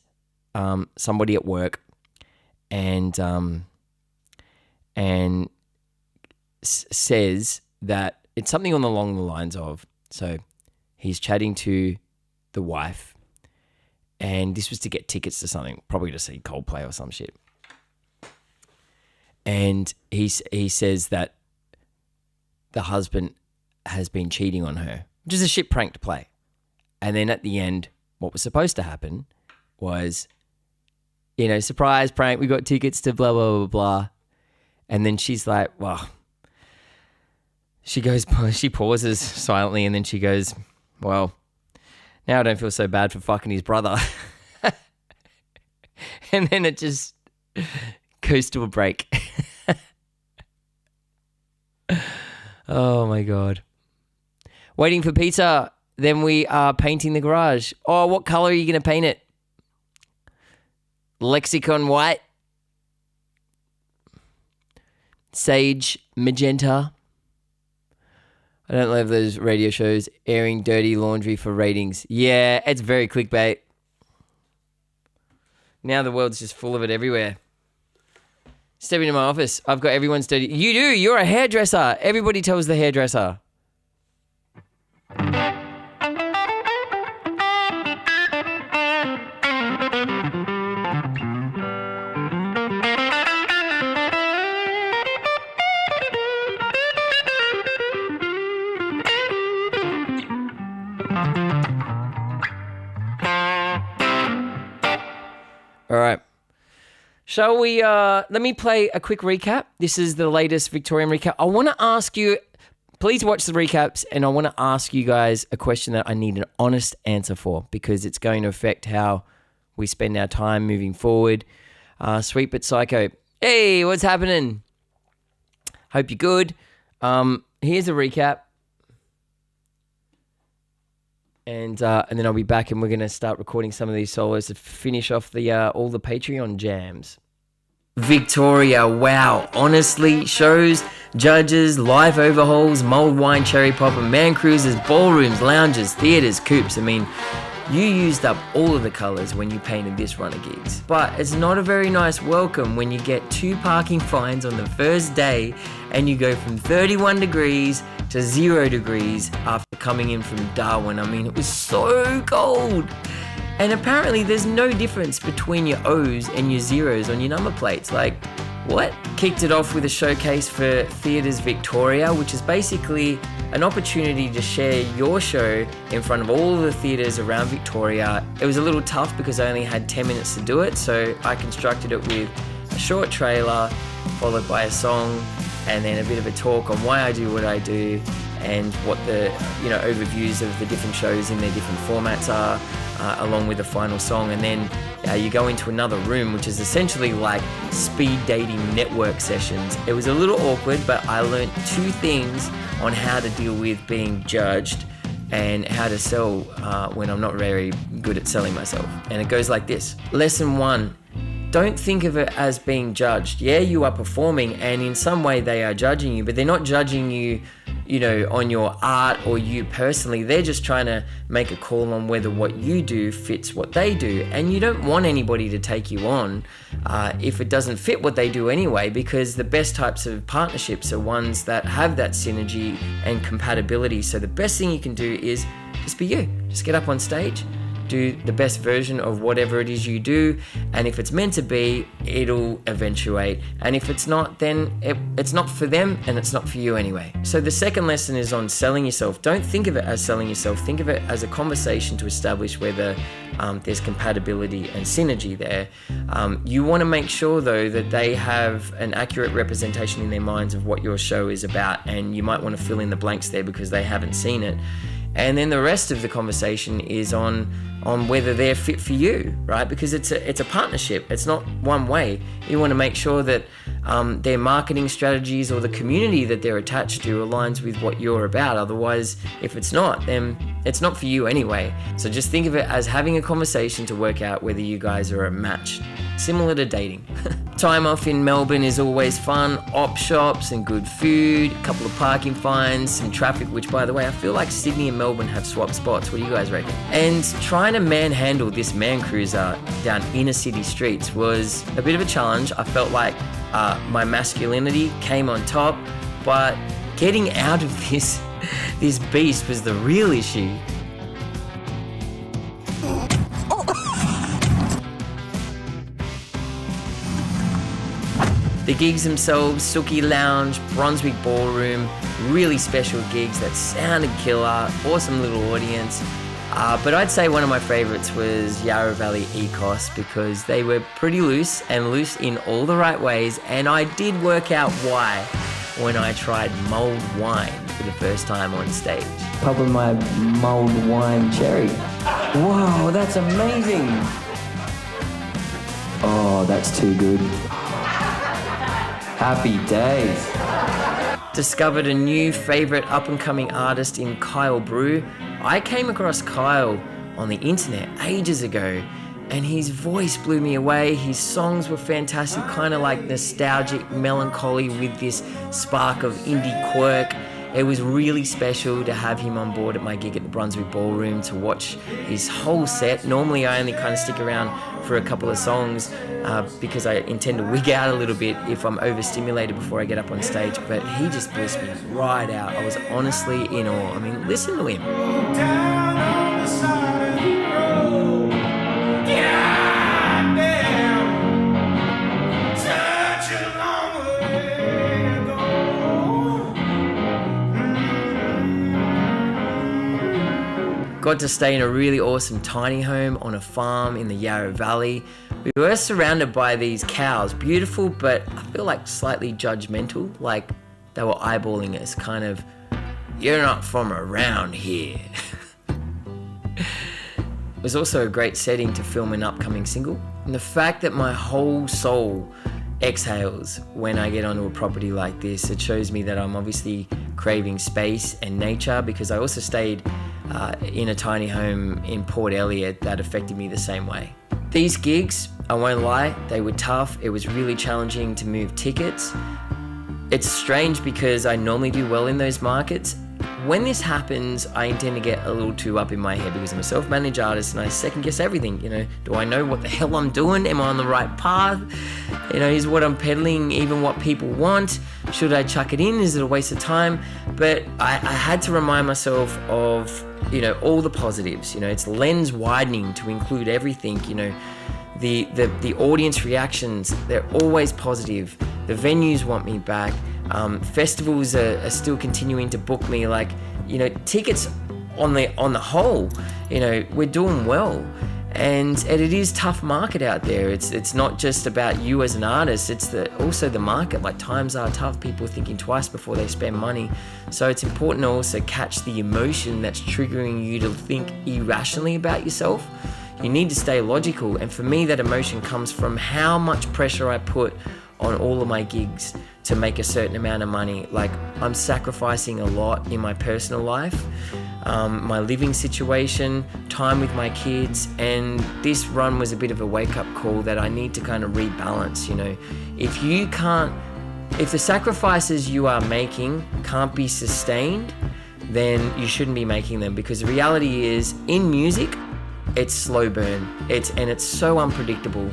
somebody at work and says that it's something along the lines of, so he's chatting to the wife, and this was to get tickets to something, probably to see Coldplay or some shit. And he says that the husband has been cheating on her, which is a shit prank to play. And then at the end, what was supposed to happen was, surprise prank, we got tickets to blah, blah, blah, blah. And then she's like, well, she pauses silently, and then she goes, well, now I don't feel so bad for fucking his brother. And then it just goes to a break. Oh my God. Waiting for pizza. Then we are painting the garage. Oh, what color are you going to paint it? Lexicon white. Sage magenta. I don't love those radio shows airing dirty laundry for ratings. Yeah, it's very clickbait. Now the world's just full of it everywhere. Step into my office. I've got everyone's dirty. You do. You're a hairdresser. Everybody tells the hairdresser. All right. Shall we, let me play a quick recap. This is the latest Victorian recap. I want to ask you, please watch the recaps, and I want to ask you guys a question that I need an honest answer for, because it's going to affect how we spend our time moving forward. Sweet but Psycho. Hey, what's happening? Hope you're good. Here's a recap. And then I'll be back, and we're going to start recording some of these solos to finish off the all the Patreon jams. Victoria, wow. Honestly, shows, judges, live overhauls, mulled wine, cherry pop, and man cruisers, ballrooms, lounges, theatres, coupes. I mean, you used up all of the colours when you painted this run of gigs. But it's not a very nice welcome when you get 2 parking fines on the first day and you go from 31 degrees to 0 degrees after coming in from Darwin. I mean, it was so cold. And apparently there's no difference between your O's and your zeros on your number plates. Like, what? Kicked it off with a showcase for Theatres Victoria, which is basically an opportunity to share your show in front of all of the theatres around Victoria. It was a little tough because I only had 10 minutes to do it, so I constructed it with a short trailer followed by a song and then a bit of a talk on why I do what I do and what the overviews of the different shows in their different formats are, along with the final song. And then you go into another room, which is essentially like speed dating network sessions. It was a little awkward, but I learned 2 things on how to deal with being judged and how to sell when I'm not very good at selling myself. And it goes like this. Lesson 1. Don't think of it as being judged. Yeah, you are performing, and in some way they are judging you, but they're not judging you, on your art or you personally. They're just trying to make a call on whether what you do fits what they do. And you don't want anybody to take you on if it doesn't fit what they do anyway, because the best types of partnerships are ones that have that synergy and compatibility. So the best thing you can do is just be you. Just get up on stage, do the best version of whatever it is you do, and if it's meant to be, it'll eventuate, and if it's not, then it's not for them and it's not for you anyway. So the second lesson is on selling yourself. Don't think of it as selling yourself. Think of it as a conversation to establish whether there's compatibility and synergy there. You want to make sure though that they have an accurate representation in their minds of what your show is about, and you might want to fill in the blanks there because they haven't seen it. And then the rest of the conversation is on whether they're fit for you, right? Because it's a partnership. It's not one way. You want to make sure that their marketing strategies or the community that they're attached to aligns with what you're about. Otherwise, if it's not, then it's not for you anyway. So just think of it as having a conversation to work out whether you guys are a match, similar to dating. Time off in Melbourne is always fun. Op shops and good food, a couple of parking fines, some traffic, which by the way, I feel like Sydney and Melbourne have swapped spots. What do you guys reckon? And trying to manhandle this Man Cruiser down inner city streets was a bit of a challenge. I felt like my masculinity came on top, but getting out of this beast was the real issue. The gigs themselves, Suki Lounge, Brunswick Ballroom, really special gigs that sounded killer, awesome little audience. But I'd say one of my favorites was Yarra Valley Ecos because they were pretty loose and loose in all the right ways, and I did work out why when I tried mulled wine for the first time on stage. Popping my mulled wine cherry. Wow, that's amazing. Oh, that's too good. Happy days. Discovered a new favourite up-and-coming artist in Kyle Brew. I came across Kyle on the internet ages ago, and his voice blew me away. His songs were fantastic, kind of like nostalgic melancholy with this spark of indie quirk. It was really special to have him on board at my gig at the Brunswick Ballroom to watch his whole set. Normally I only kind of stick around for a couple of songs because I intend to wig out a little bit if I'm overstimulated before I get up on stage, but he just blissed me right out. I was honestly in awe. I mean, listen to him. Down on the side of the road. God damn. Such a long way to go. Got to stay in a really awesome tiny home on a farm in the Yarra Valley. We were surrounded by these cows, beautiful, but I feel like slightly judgmental, like they were eyeballing us, kind of, you're not from around here. It was also a great setting to film an upcoming single. And the fact that my whole soul exhales when I get onto a property like this, it shows me that I'm obviously craving space and nature, because I also stayed in a tiny home in Port Elliot that affected me the same way. These gigs, I won't lie, they were tough. It was really challenging to move tickets. It's strange because I normally do well in those markets. When this happens, I intend to get a little too up in my head because I'm a self-managed artist and I second guess everything. You know, do I know what the hell I'm doing? Am I on the right path? You know, is what I'm peddling even what people want? Should I chuck it in? Is it a waste of time? But I had to remind myself of, you know, all the positives. You know, it's lens widening to include everything. You know, the audience reactions, they're always positive. The venues want me back. Festivals are still continuing to book me. Like, you know, tickets on the whole, you know, we're doing well. And it is tough market out there. It's not just about you as an artist, it's also the market. Like, times are tough, people are thinking twice before they spend money. So it's important to also catch the emotion that's triggering you to think irrationally about yourself. You need to stay logical, and for me that emotion comes from how much pressure I put on all of my gigs to make a certain amount of money. Like, I'm sacrificing a lot in my personal life, my living situation, time with my kids, and this run was a bit of a wake-up call that I need to kind of rebalance. You know, if the sacrifices you are making can't be sustained, then you shouldn't be making them, because the reality is, in music, it's slow burn. It's so unpredictable.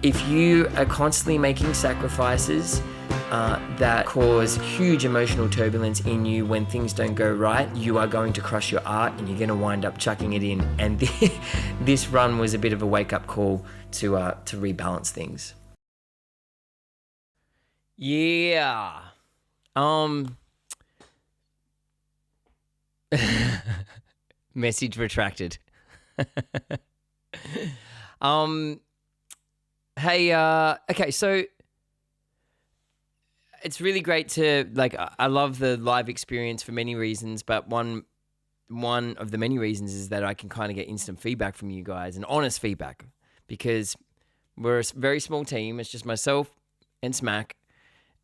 If you are constantly making sacrifices that cause huge emotional turbulence in you when things don't go right, you are going to crush your art and you're going to wind up chucking it in. And this run was a bit of a wake-up call to rebalance things. Yeah. Message retracted. Hey, okay, so it's really great to, like, I love the live experience for many reasons, but one of the many reasons is that I can kind of get instant feedback from you guys, and honest feedback, because we're a very small team. It's just myself and Smack,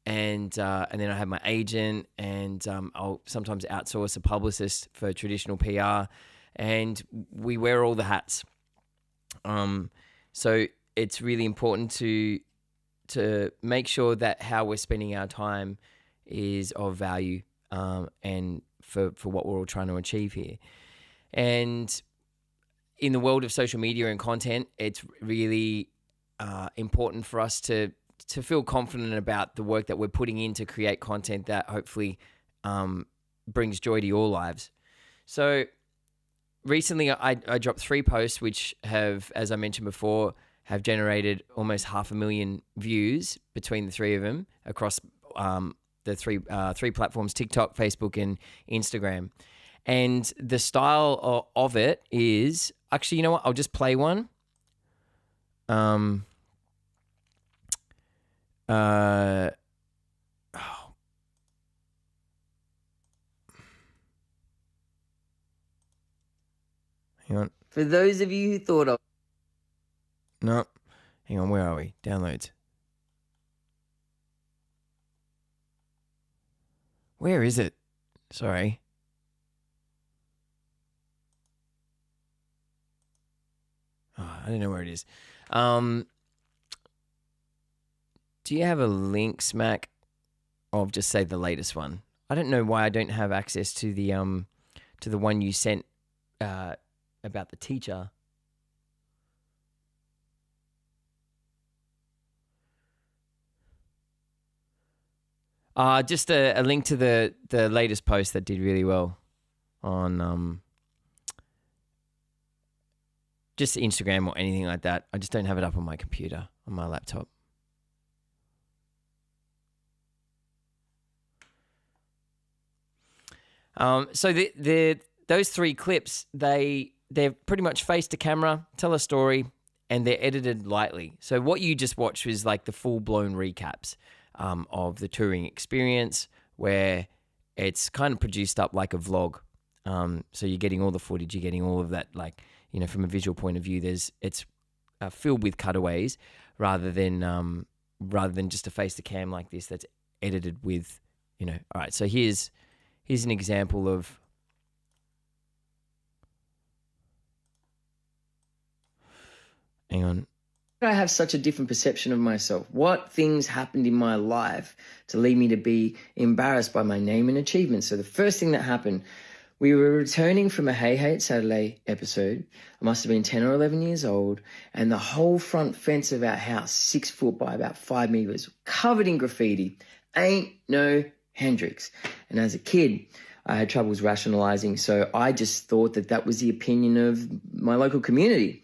and then I have my agent, and I'll sometimes outsource a publicist for traditional PR, and we wear all the hats. So it's really important to to make sure that how we're spending our time is of value, and for what we're all trying to achieve here. And in the world of social media and content, it's really important for us to feel confident about the work that we're putting in to create content that hopefully brings joy to your lives. So recently I dropped 3 posts which have, as I mentioned before, have generated almost 500,000 views between the 3 of them across the three platforms, TikTok, Facebook, and Instagram. And the style of it is, actually, you know what? I'll just play one. Hang on. For those of you who thought of... No. Hang on, where are we? Downloads. Where is it? Sorry. Oh, I don't know where it is. Do you have a link, Smack, of just say the latest one? I don't know why I don't have access to the one you sent about the teacher. Just a link to the latest post that did really well on just Instagram or anything like that. I just don't have it up on my computer, on my laptop. So those 3 clips, they're pretty much face to camera, tell a story, and they're edited lightly. So what you just watched was like the full-blown recaps of the touring experience, where it's kind of produced up like a vlog. So you're getting all the footage, you're getting all of that, like, you know, from a visual point of view, it's filled with cutaways rather than just a face to cam like this that's edited with, you know. All right, so here's an example of... Hang on. I have such a different perception of myself. What things happened in my life to lead me to be embarrassed by my name and achievements? So the first thing that happened, we were returning from a Hey Hey It's Saturday episode. I must have been 10 or 11 years old, and the whole front fence of our house, 6 foot by about 5 meters, covered in graffiti. Ain't no Hendrix. And as a kid, I had troubles rationalizing, so I just thought that was the opinion of my local community.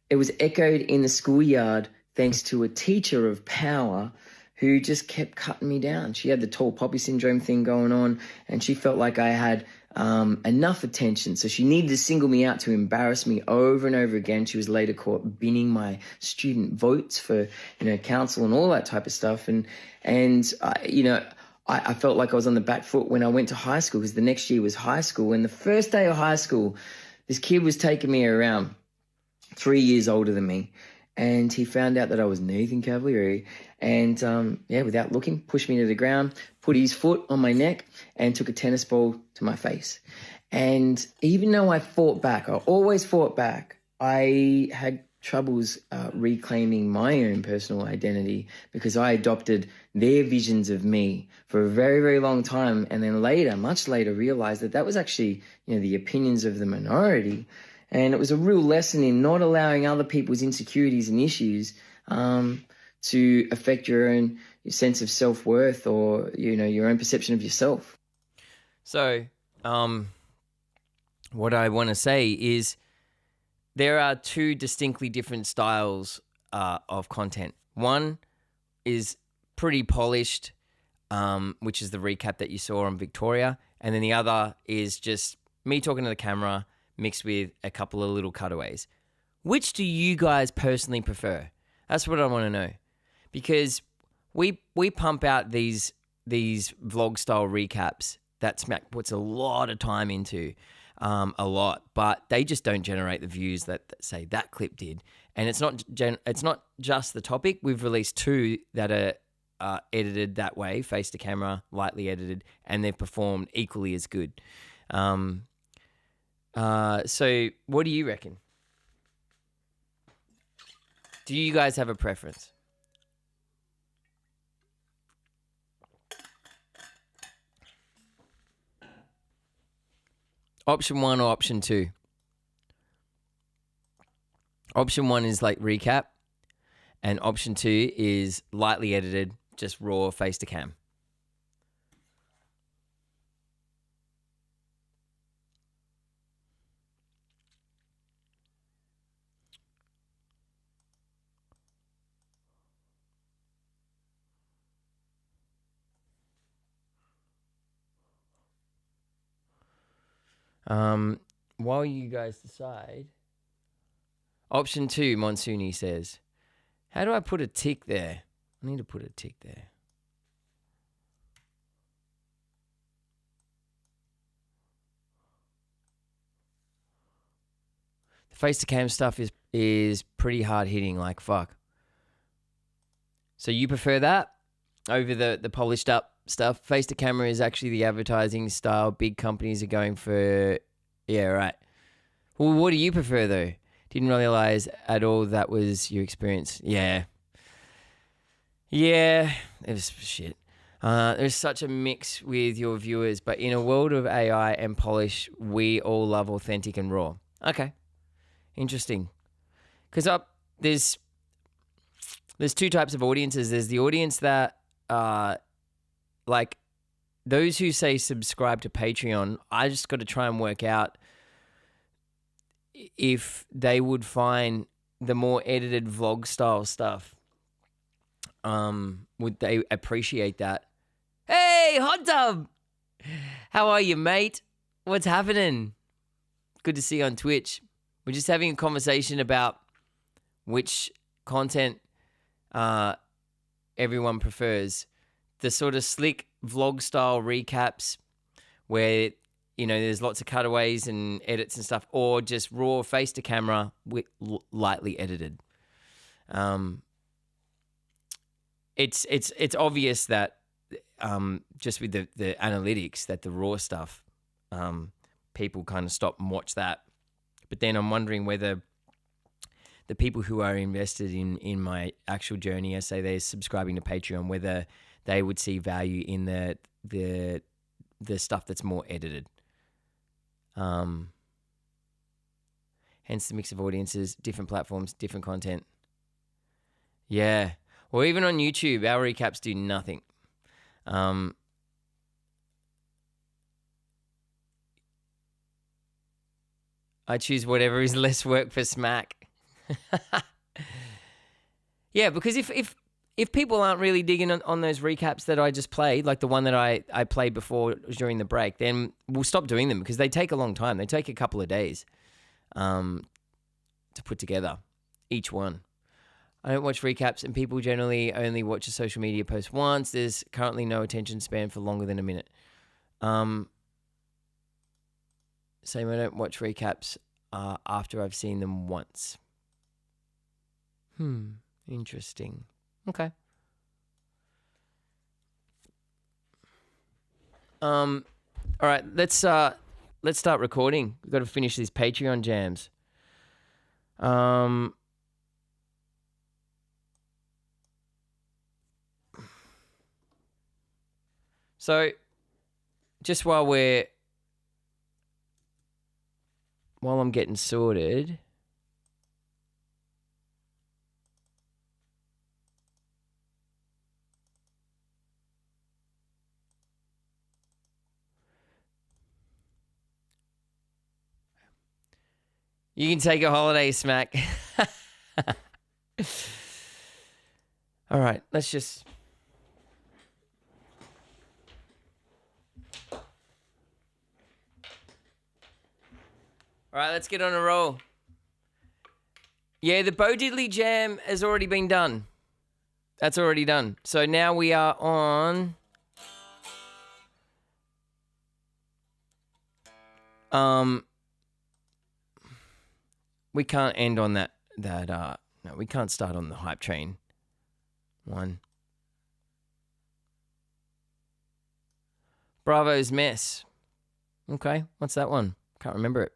It was echoed in the schoolyard thanks to a teacher of power who just kept cutting me down. She had the tall poppy syndrome thing going on, and she felt like I had enough attention. So she needed to single me out to embarrass me over and over again. She was later caught binning my student votes for, you know, council and all that type of stuff. And I felt like I was on the back foot when I went to high school, because the next year was high school. And the first day of high school, this kid was taking me around, 3 years older than me. And he found out that I was Nathan Cavalieri, and without looking, pushed me to the ground, put his foot on my neck, and took a tennis ball to my face. And even though I fought back, I always fought back, I had troubles reclaiming my own personal identity, because I adopted their visions of me for a very, very long time, and then later, much later, realized that was actually, you know, the opinions of the minority. And it was a real lesson in not allowing other people's insecurities and issues to affect your sense of self-worth, or, you know, your own perception of yourself. So, what I want to say is there are 2 distinctly different styles of content. One is pretty polished, which is the recap that you saw on Victoria. And then the other is just me talking to the camera, mixed with a couple of little cutaways. Which do you guys personally prefer? That's what I want to know. Because we pump out these vlog style recaps that Smack puts a lot of time into, but they just don't generate the views that say that clip did. And it's not just the topic. We've released 2 that are edited that way, face to camera, lightly edited, and they've performed equally as good. So what do you reckon? Do you guys have a preference? Option 1 or option 2? Option 1 is like recap, and option 2 is lightly edited, just raw face to cam. While you guys decide, option 2, Monsuni says, how do I put a tick there? I need to put a tick there. The face to cam stuff is pretty hard hitting, like fuck. So you prefer that over the polished up stuff? Face to camera is actually the advertising style big companies are going for. Yeah, right. Well, what do you prefer though? Didn't realize at all that was your experience. Yeah, it was shit. There's such a mix with your viewers, but in a world of AI and polish, we all love authentic and raw. Okay, interesting. Because there's two types of audiences. There's the audience that like those who say subscribe to Patreon. I just got to try and work out if they would find the more edited vlog style stuff. Would they appreciate that? Hey, Hot Tub! How are you, mate? What's happening? Good to see you on Twitch. We're just having a conversation about which content everyone prefers. The sort of slick vlog style recaps where, you know, there's lots of cutaways and edits and stuff, or just raw face to camera with lightly edited. It's obvious that just with the analytics that the raw stuff, people kind of stop and watch that. But then I'm wondering whether the people who are invested in my actual journey, I say they're subscribing to Patreon, whether they would see value in the stuff that's more edited. Hence the mix of audiences, different platforms, different content. Yeah. Or even on YouTube, our recaps do nothing. I choose whatever is less work for Smack. Yeah, because if people aren't really digging on those recaps that I just played, like the one that I played before during the break, then we'll stop doing them because they take a long time. They take a couple of days to put together, each one. I don't watch recaps, and people generally only watch a social media post once. There's currently no attention span for longer than a minute. Same, I don't watch recaps after I've seen them once. Interesting. Okay. All right, let's start recording. We've got to finish these Patreon jams. So, just while I'm getting sorted. You can take a holiday, Smack. All right, let's just... All right, let's get on a roll. Yeah, the Bo Diddley Jam has already been done. That's already done. So now we are on... We can't end on that no, we can't start on the hype train. One. Bravo's Mess. Okay, what's that one? Can't remember it.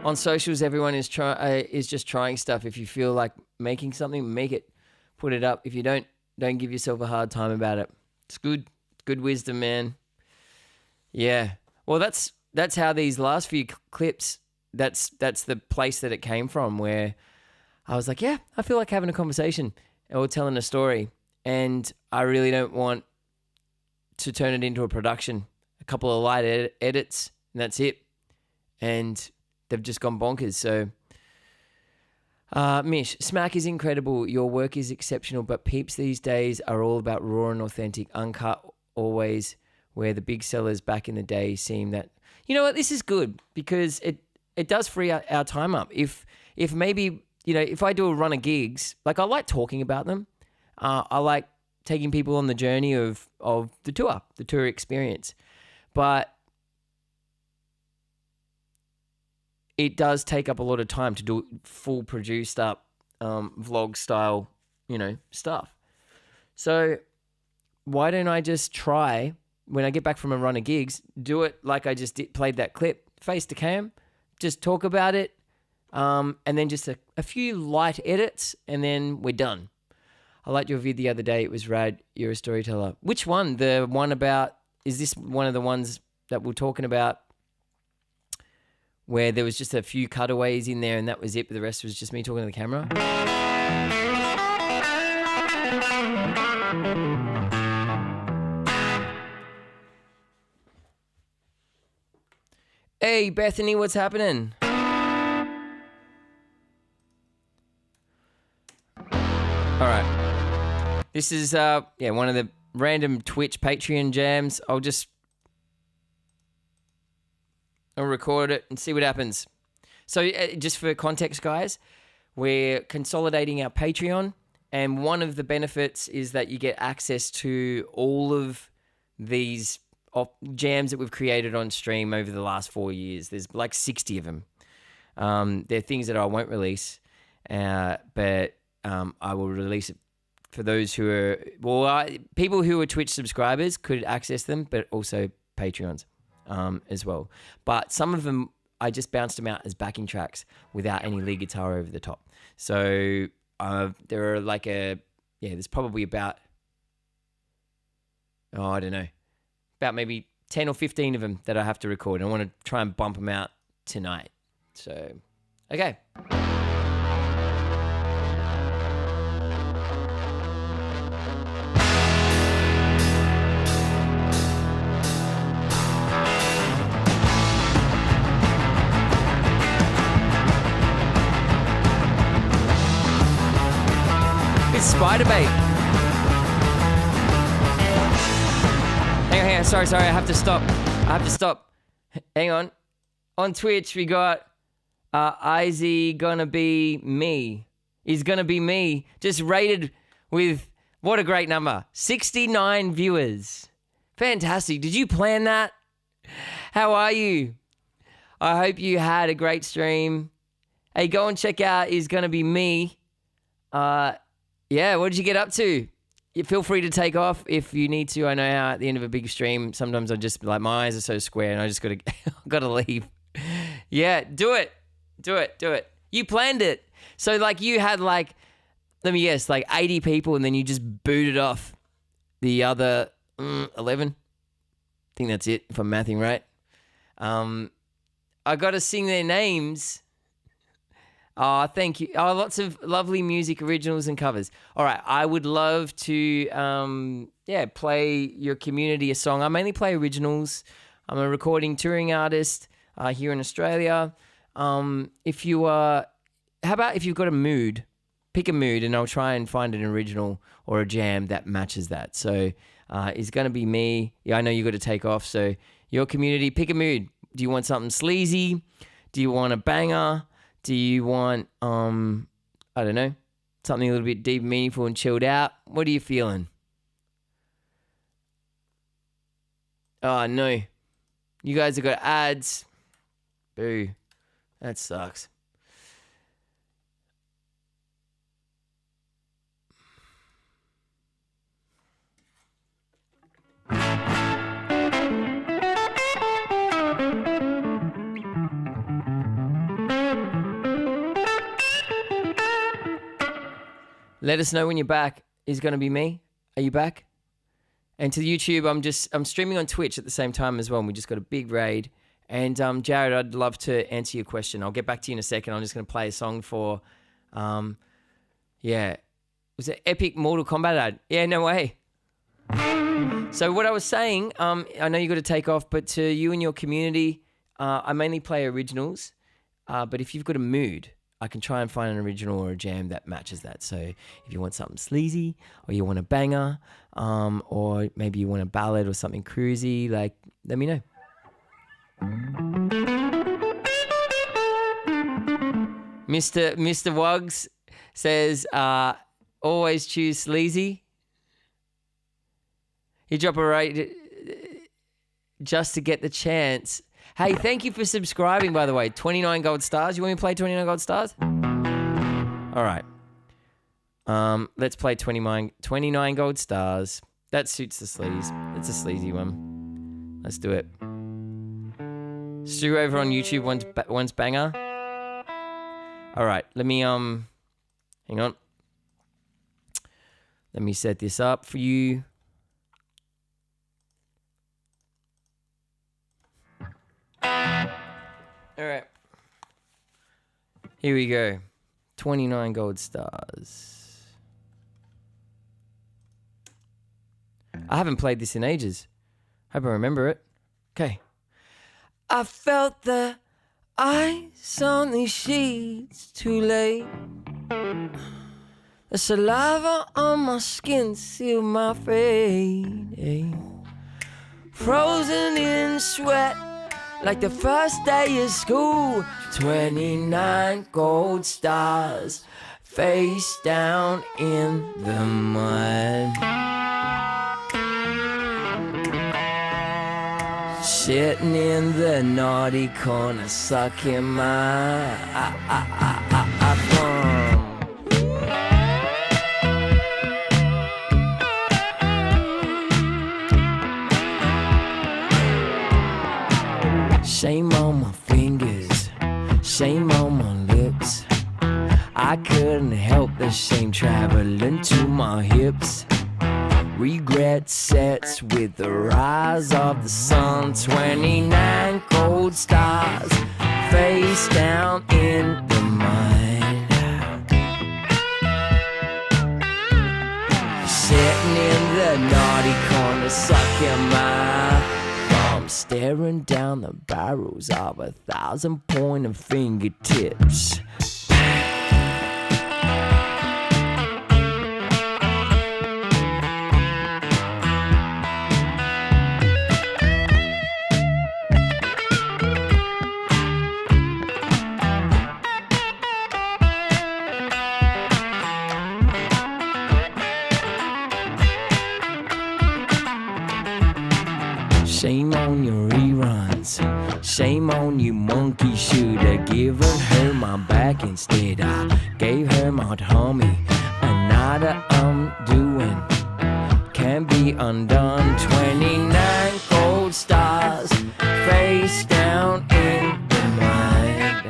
On socials, everyone is just trying stuff. If you feel like making something, make it. Put it up. If you don't Don't give yourself a hard time about it. It's good. Good wisdom, man. Yeah. Well, that's how these last few clips, that's the place that it came from, where I was like, yeah, I feel like having a conversation or telling a story, and I really don't want to turn it into a production. A couple of light edits, and that's it. And they've just gone bonkers. So, Mish, Smack is incredible. Your work is exceptional, but peeps these days are all about raw and authentic, uncut always, where the big sellers back in the day seem that, you know what, this is good because it does free our time up. If maybe, if I do a run of gigs, like I like talking about them. I like taking people on the journey of the tour experience. But it does take up a lot of time to do full produced up vlog style, stuff. So why don't I just try, when I get back from a run of gigs, do it like I just played that clip, face to cam, just talk about it, and then just a few light edits, and then we're done. I liked your vid the other day. It was rad. You're a storyteller. Which one? The one about, is this one of the ones that we're talking about where there was just a few cutaways in there and that was it, but the rest was just me talking to the camera? Hey, Bethany, what's happening? All right. This is one of the random Twitch Patreon jams. I'll record it and see what happens. So just for context, guys, we're consolidating our Patreon, and one of the benefits is that you get access to all of these jams that we've created on stream over the last 4 years. There's like 60 of them. They're things that I won't release, but I will release it for those who are, people who are Twitch subscribers could access them, but also Patreons as well. But some of them, I just bounced them out as backing tracks without any lead guitar over the top. So there are there's probably about, I don't know, about maybe 10 or 15 of them that I have to record. And I want to try and bump them out tonight. So, okay. It's Spiderbait. Hang on. Sorry. I have to stop. Hang on. On Twitch, we got Izzy Gonna Be Me. Is Gonna Be Me. Just rated with, what a great number, 69 viewers. Fantastic. Did you plan that? How are you? I hope you had a great stream. Hey, go and check out Is Gonna Be Me. Yeah, what did you get up to? You feel free to take off if you need to. I know how at the end of a big stream, sometimes I just, my eyes are so square and I just gotta leave. Yeah, do it. You planned it. So you had let me guess, 80 people and then you just booted off the other 11. I think that's it, if I'm mathing right. I gotta sing their names. Oh, thank you. Oh, lots of lovely music, originals and covers. All right, I would love to, play your community a song. I mainly play originals. I'm a recording touring artist here in Australia. How about if you've got a mood, pick a mood and I'll try and find an original or a jam that matches that. So it's going to be me. Yeah, I know you got to take off. So your community, pick a mood. Do you want something sleazy? Do you want a banger? Do you want, I don't know, something a little bit deep, meaningful and chilled out? What are you feeling? Oh, no. You guys have got ads. Boo. That sucks. Let us know when you're back. Is Gonna Be Me. Are you back? And to YouTube, I'm streaming on Twitch at the same time as well. And we just got a big raid. And Jared, I'd love to answer your question. I'll get back to you in a second. I'm just going to play a song for, was it Epic Mortal Kombat ad? Yeah, no way. So what I was saying, I know you got to take off, but to you and your community, I mainly play originals. But if you've got a mood, I can try and find an original or a jam that matches that. So if you want something sleazy, or you want a banger, or maybe you want a ballad or something cruisy, like, let me know. Mr. Wuggs says, always choose sleazy. He dropped a rate just to get the chance. Hey, thank you for subscribing, by the way. 29 gold stars. You want me to play 29 gold stars? All right. Let's play 29 gold stars. That suits the sleaze. It's a sleazy one. Let's do it. Stu over on YouTube wants banger. All right, let me hang on. Let me set this up for you. All right. Here we go. 29 gold stars. I haven't played this in ages. Hope I remember it. Okay. I felt the ice on these sheets too late. The saliva on my skin sealed my fate. Frozen in sweat like the first day of school. 29 gold stars face down in the mud. Sitting in the naughty corner, sucking my thumb. Shame on my fingers, shame on my lips. I couldn't help the shame traveling to my hips. Regret sets with the rise of the sun. 29 gold stars face down in the mud. Sitting in the naughty corner, sucking my thumb, staring down the barrels of 1,000 pointer fingertips. Shame on your reruns, shame on you monkey shooter. Giving her my back instead, I gave her my homie. Another undoing can be undone. 29 gold stars face down in the mud.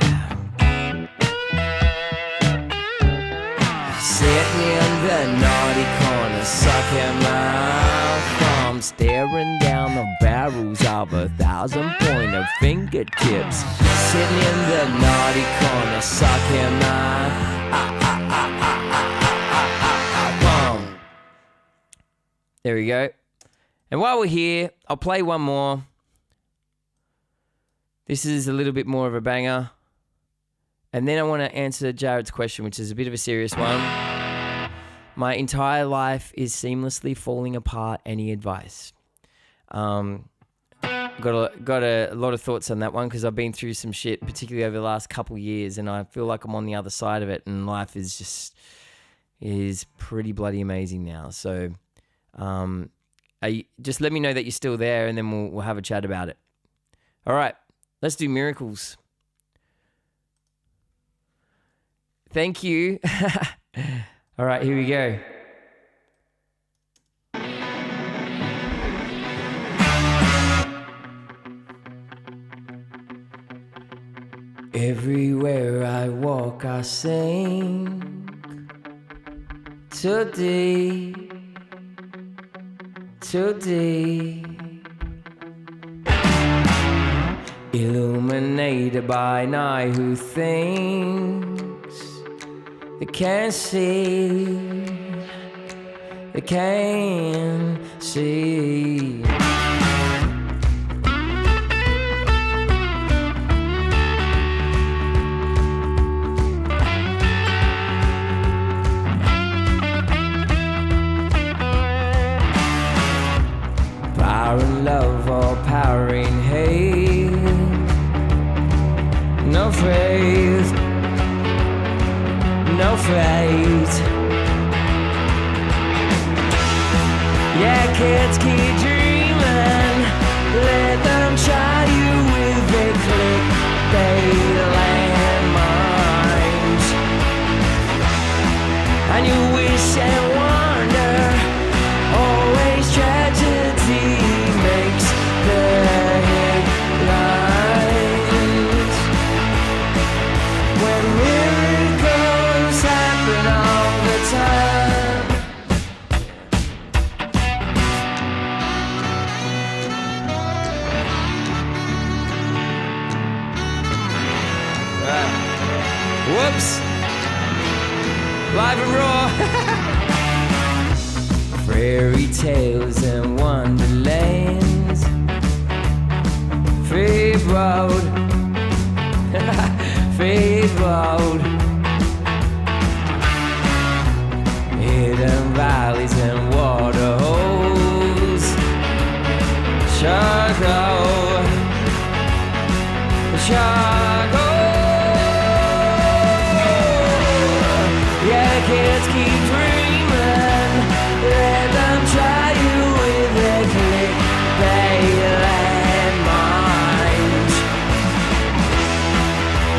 Sitting in the naughty corner, sucking my thumb, staring down the barrels of 1,000 pointer fingertips. Sitting in the naughty corner, sucking my thumb. There we go. And while we're here, I'll play one more. This is a little bit more of a banger. And then I want to answer Jared's question, which is a bit of a serious one. My entire life is seamlessly falling apart. Any advice? Got a lot of thoughts on that one because I've been through some shit, particularly over the last couple years, and I feel like I'm on the other side of it, and life is pretty bloody amazing now. So, just let me know that you're still there, and then we'll have a chat about it. All right, let's do miracles. Thank you. All right, here we go. Everywhere I walk, I sing to thee. too deep. Illuminated by an eye who thinks they can't see, they can't see. Power and love or power in hate. No faith, no fate. Yeah, kids keep dreaming. Let them try you with their clickbait landmines. And you wish and wonder. Always tragedy makes the headlines. When miracles happen all the time. Whoops! Live and raw! Fairy tales and wonderlands. Fade road. Fade road. Hidden valleys and water holes. Charcoal. Charcoal. Yeah, kids keep dreaming. Let them try you with their clickbait landmines.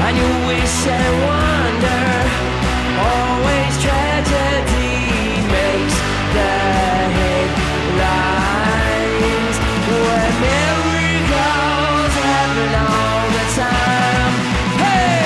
And you wish and wonder. Always tragedy makes the headlines. When miracles happen all the time. Hey!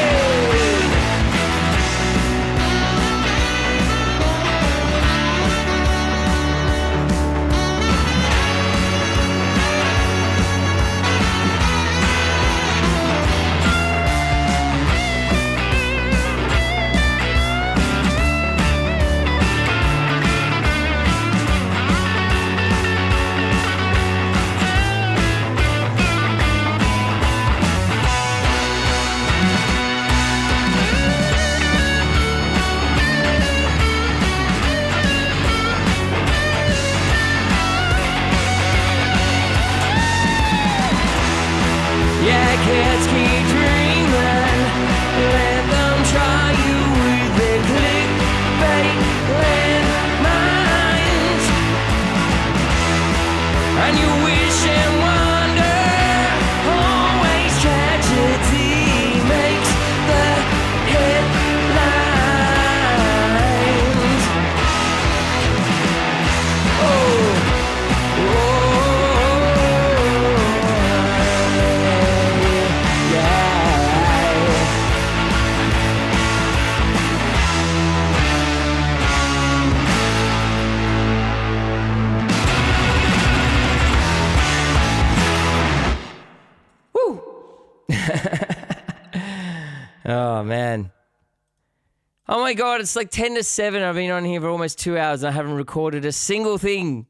Yeah, kids keep dreaming. Let them try you with their clickbait landmines. And you wish and wonder. Always tragedy makes the headlines. Oh. Oh, man. Oh, my God. It's like 10 to 7. I've been on here for almost 2 hours and I haven't recorded a single thing.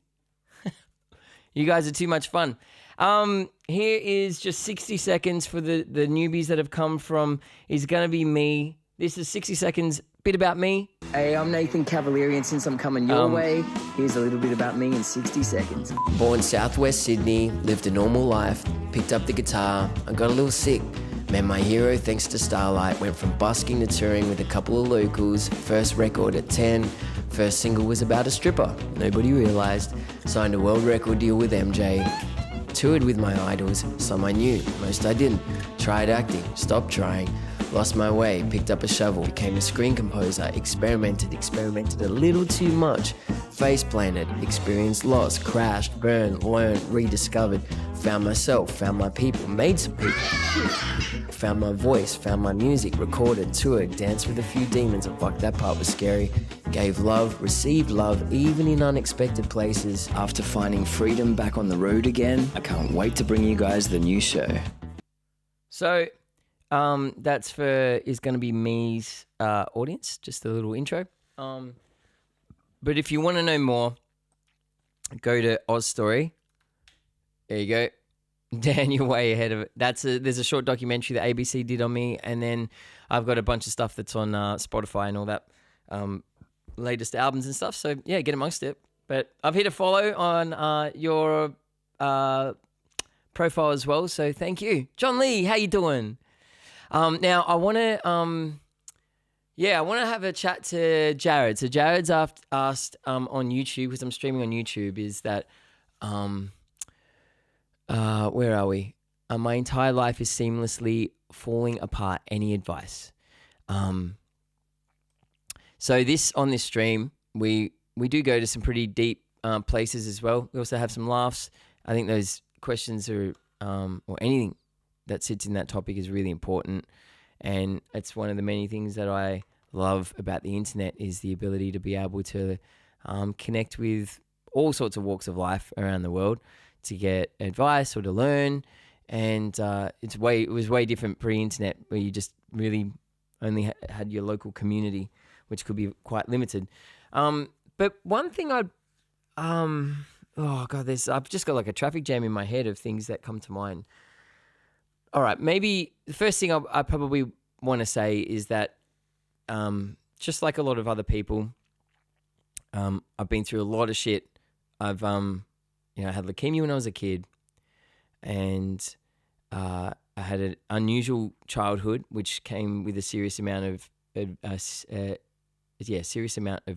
You guys are too much fun. Here is just 60 seconds for the newbies that have come from Is Gonna Be Me. This is 60 seconds, bit about me. Hey, I'm Nathan Cavalieri, and since I'm coming your way, here's a little bit about me in 60 seconds. Born southwest Sydney, lived a normal life, picked up the guitar, I got a little sick. Met my hero thanks to Starlight, went from busking to touring with a couple of locals, first record at 10, first single was about a stripper, nobody realised, signed a world record deal with MJ, toured with my idols, some I knew, most I didn't, tried acting, stopped trying, lost my way, picked up a shovel, became a screen composer, experimented a little too much, face planted, experienced loss, crashed, burned, learned, rediscovered, found myself, found my people, made some people. found my voice, found my music, recorded, toured, danced with a few demons, and fuck, that part was scary. Gave love, received love, even in unexpected places. After finding freedom back on the road again, I can't wait to bring you guys the new show. So, that's is going to be me's audience, just a little intro. But if you want to know more, go to Oz Story. There you go. Dan, you're way ahead of it. There's a short documentary that ABC did on me, and then I've got a bunch of stuff that's on Spotify and all that, latest albums and stuff. So yeah, get amongst it. But I've hit a follow on your profile as well, so thank you. John Lee, how you doing? Now I want to have a chat to Jared. So Jared's asked on YouTube, because I'm streaming on YouTube, is that where are we? My entire life is seamlessly falling apart. Any advice? So on this stream, we do go to some pretty deep places as well. We also have some laughs. I think those questions are, or anything that sits in that topic is really important. And it's one of the many things that I love about the internet is the ability to be able to connect with all sorts of walks of life around the world to get advice or to learn. And it was way different pre-internet, where you just really only had your local community, which could be quite limited. But one thing I've just got like a traffic jam in my head of things that come to mind. All right, maybe the first thing I probably want to say is that just like a lot of other people, I've been through a lot of shit. I've I had leukemia when I was a kid, and I had an unusual childhood, which came with a serious amount of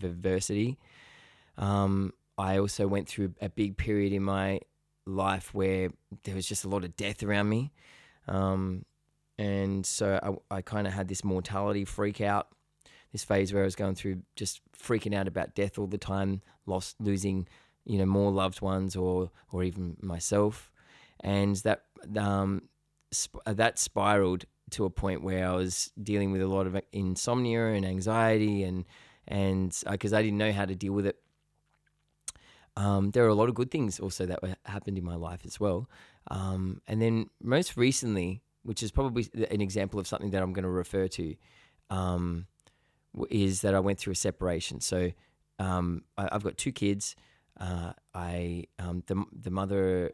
adversity. I also went through a big period in my life where there was just a lot of death around me. And so I kind of had this mortality freak out, this phase where I was going through just freaking out about death all the time, losing, more loved ones or even myself. And that spiraled to a point where I was dealing with a lot of insomnia and anxiety and because I didn't know how to deal with it. There are a lot of good things also that happened in my life as well. And then most recently, which is probably an example of something that I'm going to refer to, is that I went through a separation. So I've got two kids. The mother,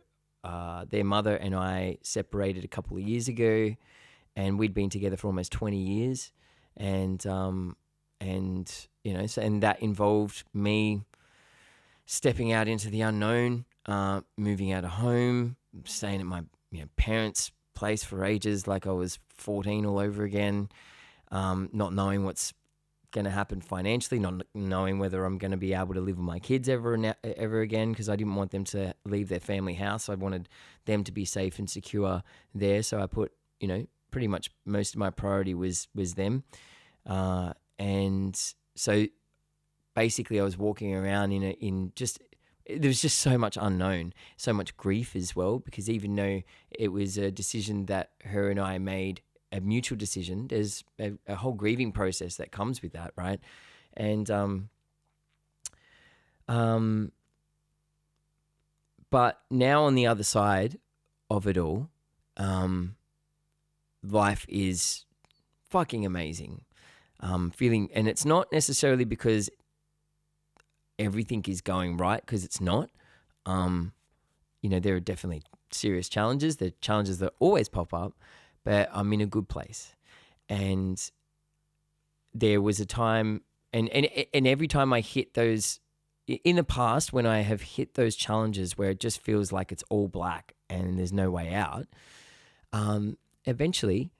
their mother and I separated a couple of years ago, and we'd been together for almost 20 years. And that involved me stepping out into the unknown, moving out of home, staying at my parents' place for ages, like I was 14 all over again, not knowing what's going to happen financially, not knowing whether I'm going to be able to live with my kids ever again, because I didn't want them to leave their family house. I wanted them to be safe and secure there. So I put, pretty much most of my priority was them. And so basically I was walking around there was just so much unknown, so much grief as well, because even though it was a decision that her and I made, a mutual decision, there's a whole grieving process that comes with that, right? And but now on the other side of it all, life is fucking amazing. And it's not necessarily because everything is going right, because it's not. There are definitely serious challenges. The challenges that always pop up, but I'm in a good place. And there was a time, and every time I hit those, in the past, when I have hit those challenges where it just feels like it's all black and there's no way out, eventually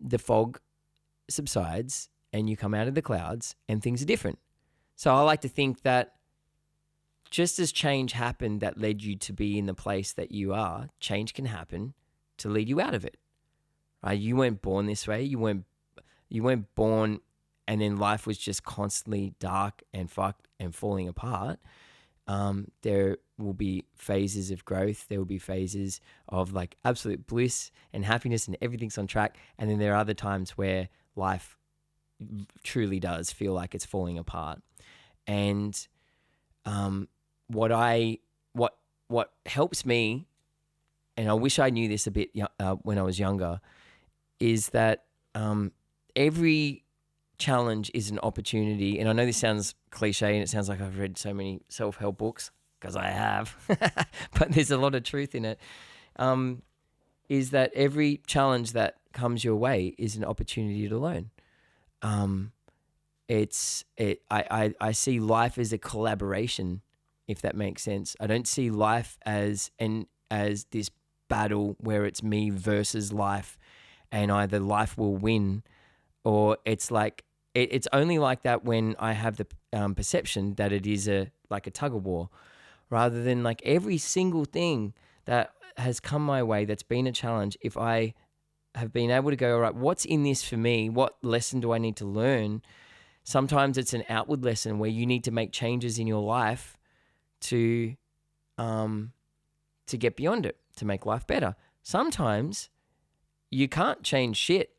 the fog subsides and you come out of the clouds and things are different. So I like to think that just as change happened that led you to be in the place that you are, change can happen to lead you out of it. Right? You weren't born this way. You weren't born and then life was just constantly dark and fucked and falling apart. There will be phases of growth. There will be phases of like absolute bliss and happiness and everything's on track. And then there are other times where life truly does feel like it's falling apart. And what helps me, and I wish I knew this a bit when I was younger, is that every challenge is an opportunity. And I know this sounds cliche and it sounds like I've read so many self-help books, because I have, but there's a lot of truth in it, is that every challenge that comes your way is an opportunity to learn. I see life as a collaboration, if that makes sense. I don't see life as this battle where it's me versus life and either life will win, or it's like it's only like that when I have the perception that it is like a tug of war, rather than like every single thing that has come my way that's been a challenge. If I have been able to go, all right, what's in this for me? What lesson do I need to learn? Sometimes it's an outward lesson where you need to make changes in your life to get beyond it, to make life better. Sometimes you can't change shit,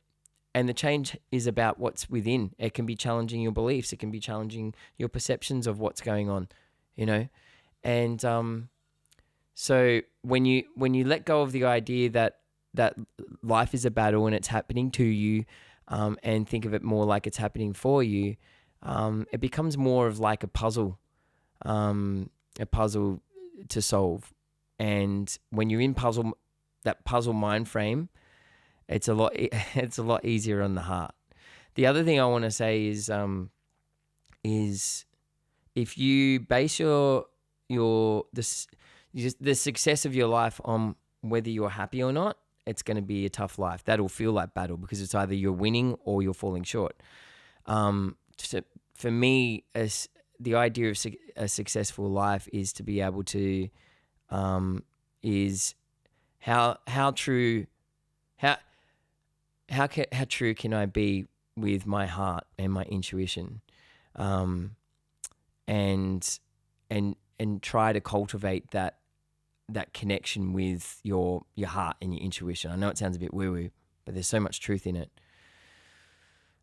and the change is about what's within. It can be challenging your beliefs. It can be challenging your perceptions of what's going on, you know? And so when you let go of the idea that life is a battle and it's happening to you, and think of it more like it's happening for you, it becomes more of like a puzzle to solve. And when you're in that puzzle mind frame, it's a lot easier on the heart. The other thing I want to say is if you base the success of your life on whether you're happy or not, it's going to be a tough life. That'll feel like battle, because it's either you're winning or you're falling short. So for me, the idea of a successful life is to be able to, is how true can I be with my heart and my intuition, and try to cultivate that connection with your heart and your intuition. I know it sounds a bit woo-woo, but there's so much truth in it.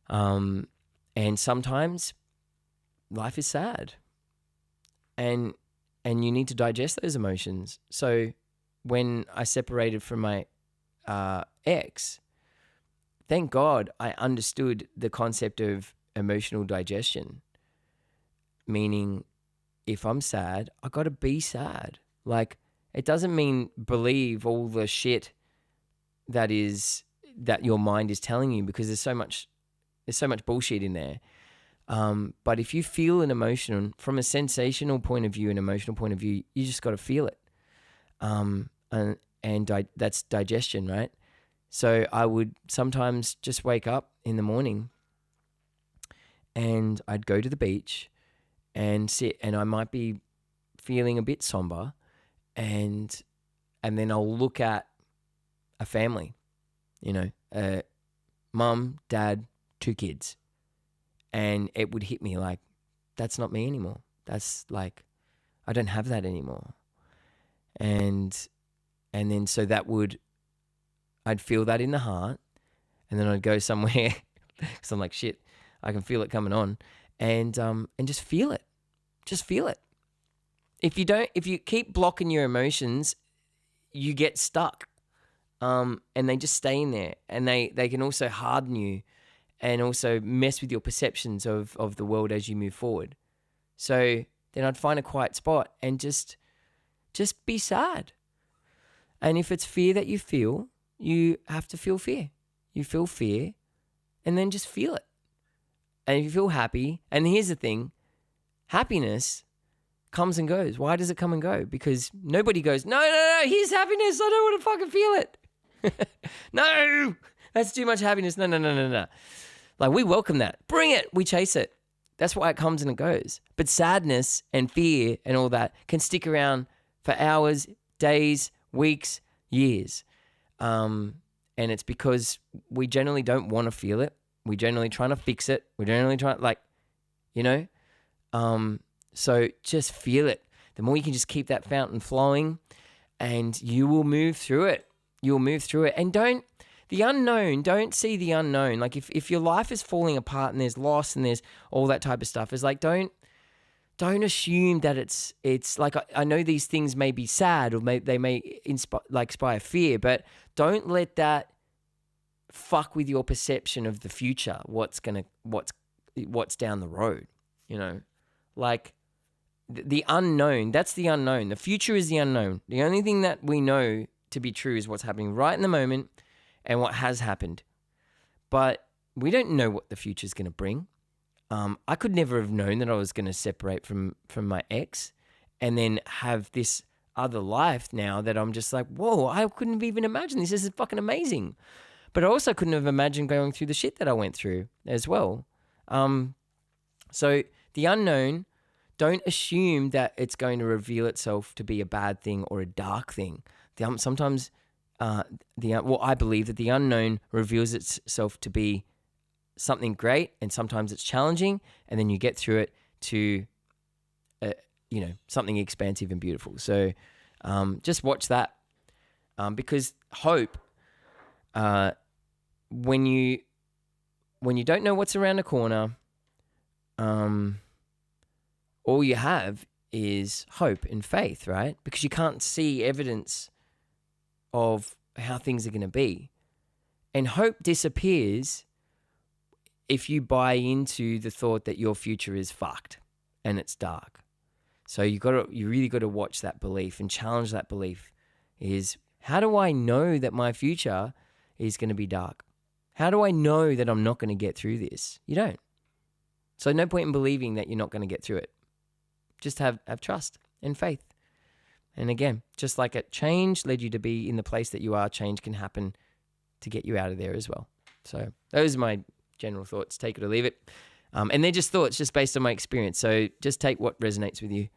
And sometimes life is sad, and you need to digest those emotions. So when I separated from my ex, thank God I understood the concept of emotional digestion, meaning if I'm sad, I got to be sad. Like, it doesn't mean believe all the shit that your mind is telling you, because there's so much bullshit in there. But if you feel an emotion from a sensational point of view, an emotional point of view, you just got to feel it. That's digestion, right? So I would sometimes just wake up in the morning and I'd go to the beach and sit, and I might be feeling a bit somber, and then I'll look at a family, mum, dad, 2 kids, and it would hit me like, that's not me anymore. That's like, I don't have that anymore. And then so I'd feel that in the heart, and then I'd go somewhere because I'm like, shit, I can feel it coming on, and just feel it. Just feel it. If you keep blocking your emotions, you get stuck, and they just stay in there, and they can also harden you and also mess with your perceptions of the world as you move forward. So then I'd find a quiet spot and just be sad. And if it's fear that you feel, you have to feel fear. You feel fear and then just feel it. And if you feel happy, and here's the thing, happiness comes and goes. Why does it come and go? Because nobody goes, no, here's happiness. I don't want to fucking feel it. No, that's too much happiness. No. Like, we welcome that. Bring it. We chase it. That's why it comes and it goes. But sadness and fear and all that can stick around for hours, days, weeks, years. And it's because we generally don't want to feel it. We're generally trying to fix it. We're generally trying, so just feel it. the more you can just keep that fountain flowing, and you will move through it. You'll move through it. And don't see the unknown. Like if your life is falling apart and there's loss and there's all that type of stuff, it's like don't assume that it's like, I know these things may be sad or they may inspire fear, but don't let that fuck with your perception of the future. What's down the road, you know, like the unknown. That's the unknown. The future is the unknown. The only thing that we know to be true is what's happening right in the moment and what has happened. But we don't know what the future is going to bring. I could never have known that I was going to separate from my ex and then have this other life now that I'm just like, whoa, I couldn't have even imagined this. This is fucking amazing. But I also couldn't have imagined going through the shit that I went through as well. So the unknown, don't assume that it's going to reveal itself to be a bad thing or a dark thing. Sometimes, I believe that the unknown reveals itself to be something great, and sometimes it's challenging, and then you get through it to, something expansive and beautiful. So, just watch that, because hope, when you don't know what's around the corner, all you have is hope and faith, right? Because you can't see evidence of how things are going to be, and hope disappears if you buy into the thought that your future is fucked and it's dark. So you really got to watch that belief and challenge that belief. Is, how do I know that my future is going to be dark? How do I know that I'm not going to get through this? You don't. So no point in believing that you're not going to get through it. Just have trust and faith. And again, just like a change led you to be in the place that you are, change can happen to get you out of there as well. So those are my general thoughts. Take it or leave it. And they're just thoughts, just based on my experience. So just take what resonates with you.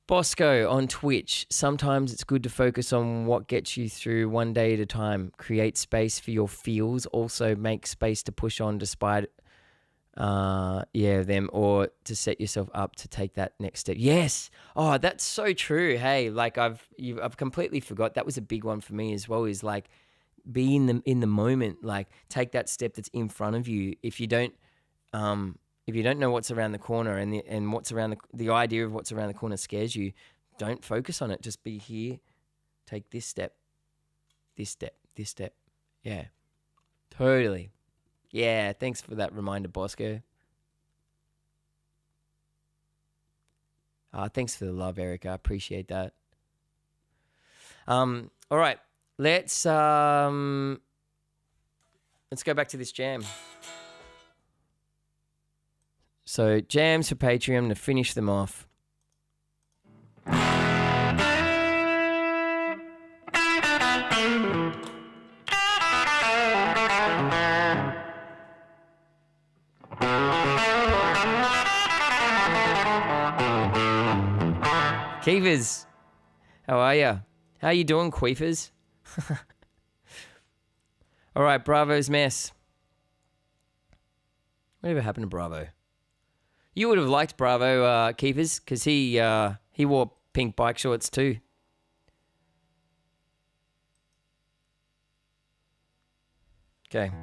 Bosco on Twitch. Sometimes it's good to focus on what gets you through one day at a time. Create space for your feels. Also make space to push on despite them, or to set yourself up to take that next step. Yes. Oh, that's so true. Hey, like I've completely forgot. That was a big one for me as well, is like be in the moment, like take that step that's in front of you. If you don't know what's around the corner and what's around the idea of what's around the corner scares you, don't focus on it. Just be here. Take this step, this step, this step. Yeah, totally. Yeah, thanks for that reminder, Bosco. Thanks for the love, Erica. I appreciate that. All right, let's go back to this jam. So jams for Patreon to finish them off. Keevers, how are ya? How you doing, Queefers? All right, Bravo's mess. Whatever happened to Bravo? You would have liked Bravo, Keevers, because he wore pink bike shorts too. Okay.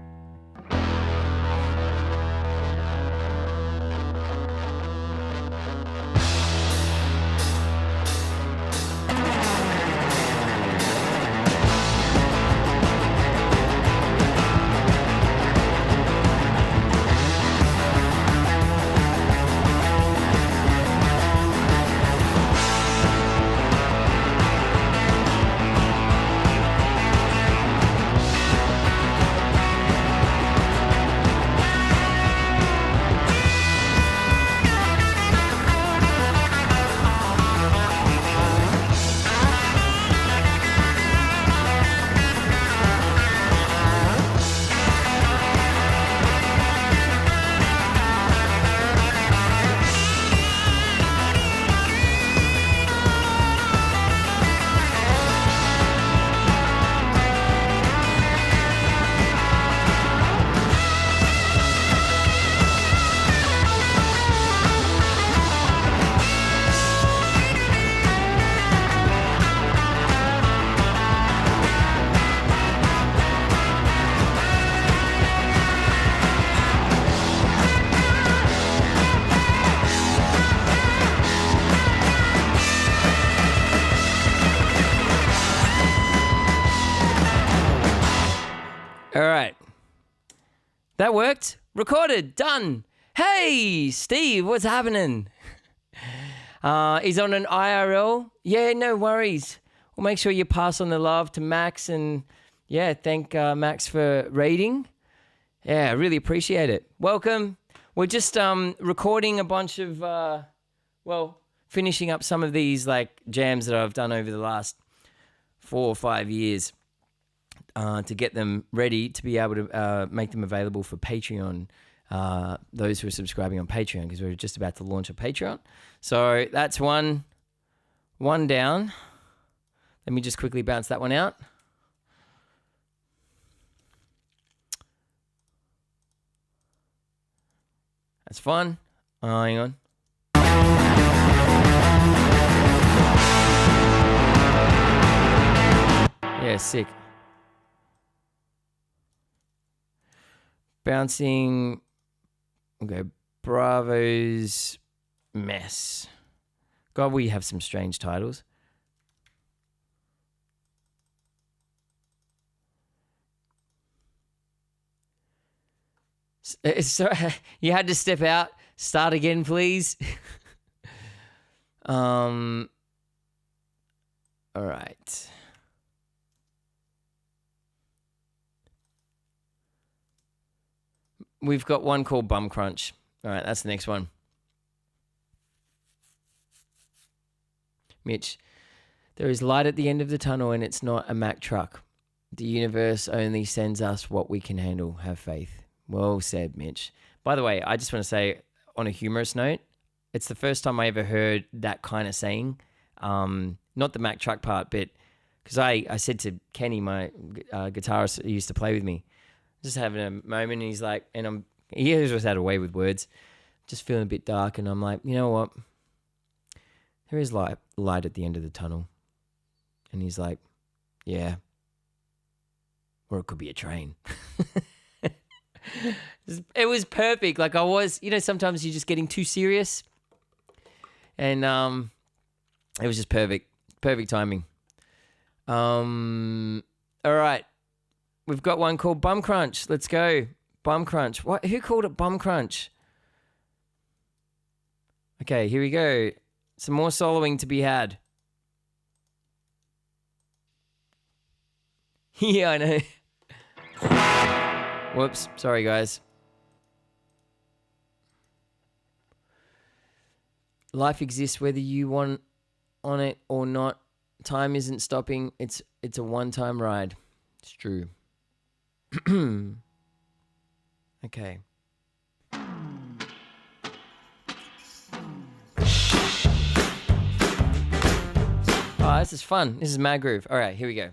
All right. That worked. Recorded. Done. Hey, Steve, what's happening? He's on an IRL. Yeah, no worries. We'll make sure you pass on the love to Max and, yeah, thank Max for rating. Yeah, I really appreciate it. Welcome. We're just recording a bunch of, finishing up some of these like jams that I've done over the last 4 or 5 years. To get them ready to be able to make them available for Patreon, those who are subscribing on Patreon, because we're just about to launch a Patreon. So that's one down. Let me just quickly bounce that one out. That's fun. Hang on. Yeah, sick. Bouncing, okay, Bravo's Mess. God, we have some strange titles. So, you had to step out. Start again, please. All right. We've got one called Bum Crunch. All right, that's the next one. Mitch, there is light at the end of the tunnel and it's not a Mack truck. The universe only sends us what we can handle. Have faith. Well said, Mitch. By the way, I just want to say, on a humorous note, it's the first time I ever heard that kind of saying. Not the Mack truck part, but because I said to Kenny, my guitarist who used to play with me, just having a moment, and he's like, and he always had a way with words, just feeling a bit dark, and I'm like, you know what? There is light at the end of the tunnel. And he's like, yeah. Or it could be a train. It was perfect. Like I was, sometimes you're just getting too serious. And it was just perfect. Perfect timing. All right. We've got one called Bum Crunch. Let's go. Bum Crunch. What? Who called it Bum Crunch? Okay, here we go. Some more soloing to be had. Yeah, I know. Whoops. Sorry, guys. Life exists whether you want on it or not. Time isn't stopping. It's a one-time ride. It's true. Okay. Oh, this is fun. This is Mad Groove. All right, here we go.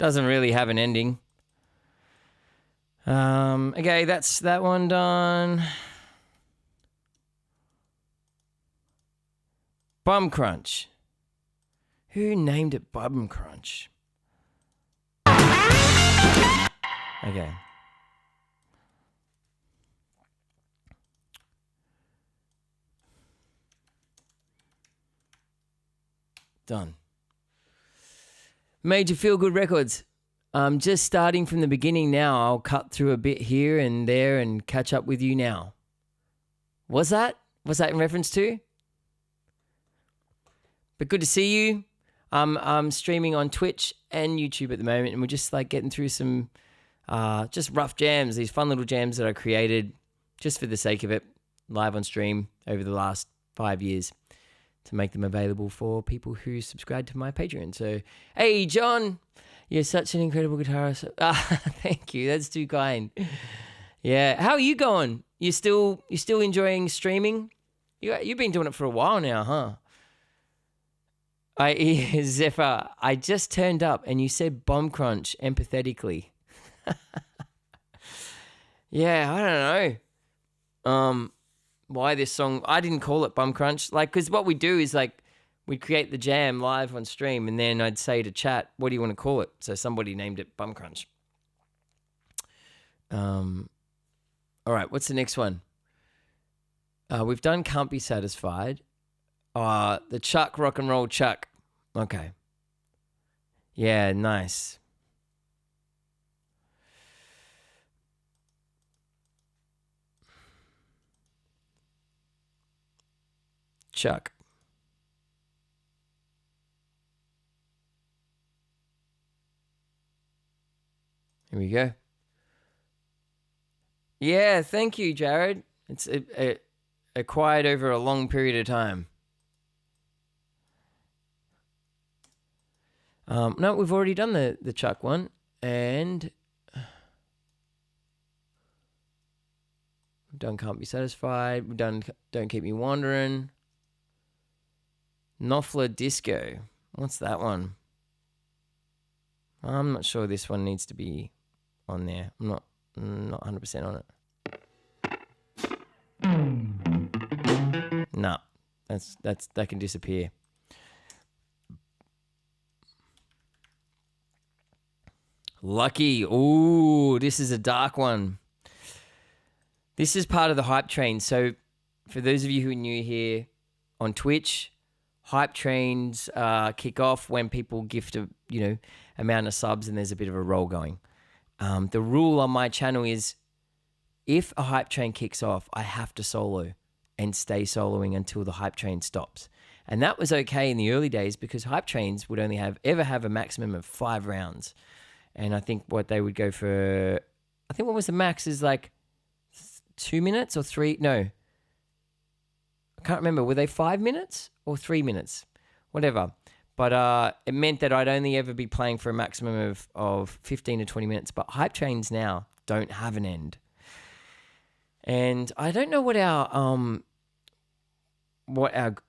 Doesn't really have an ending. Okay, that's that one done. Bum Crunch. Who named it Bum Crunch? Okay. Done. Major Feel Good Records. I'm just starting from the beginning now. I'll cut through a bit here and there and catch up with you now. Was that in reference to? But good to see you. I'm streaming on Twitch and YouTube at the moment, and we're just like getting through some just rough jams, these fun little jams that I created just for the sake of it, live on stream over the last 5 years to make them available for people who subscribe to my Patreon. So, hey, John, you're such an incredible guitarist. Thank you. That's too kind. Yeah. How are you going? You still enjoying streaming? You've been doing it for a while now, huh? Zephyr, I just turned up and you said Bomb Crunch empathetically. Yeah, I don't know. Why this song? I didn't call it Bum Crunch. Like, because what we do is like we'd create the jam live on stream, and then I'd say to chat, "What do you want to call it?" So somebody named it Bum Crunch. All right, what's the next one? We've done Can't Be Satisfied. The Chuck, Rock and Roll Chuck. Okay. Yeah, nice. Chuck. Here we go. Yeah, thank you, Jared. It's acquired over a long period of time. No, we've already done the Chuck one, and we've done Can't Be Satisfied. We've done Don't Keep Me Wandering. Knopfler Disco. What's that one? I'm not sure this one needs to be on there. I'm not 100% on it. No, that can disappear. Lucky. Ooh, this is a dark one. This is part of the hype train. So for those of you who are new here on Twitch, hype trains kick off when people gift a amount of subs and there's a bit of a roll going. The rule on my channel is if a hype train kicks off, I have to solo and stay soloing until the hype train stops. And that was okay in the early days because hype trains would only ever have a maximum of 5 rounds. And I think what they would go for, I think what was the max is like 2 minutes or 3, no. I can't remember. Were they 5 minutes or 3 minutes? Whatever. But it meant that I'd only ever be playing for a maximum of 15 to 20 minutes. But hype trains now don't have an end. And I don't know what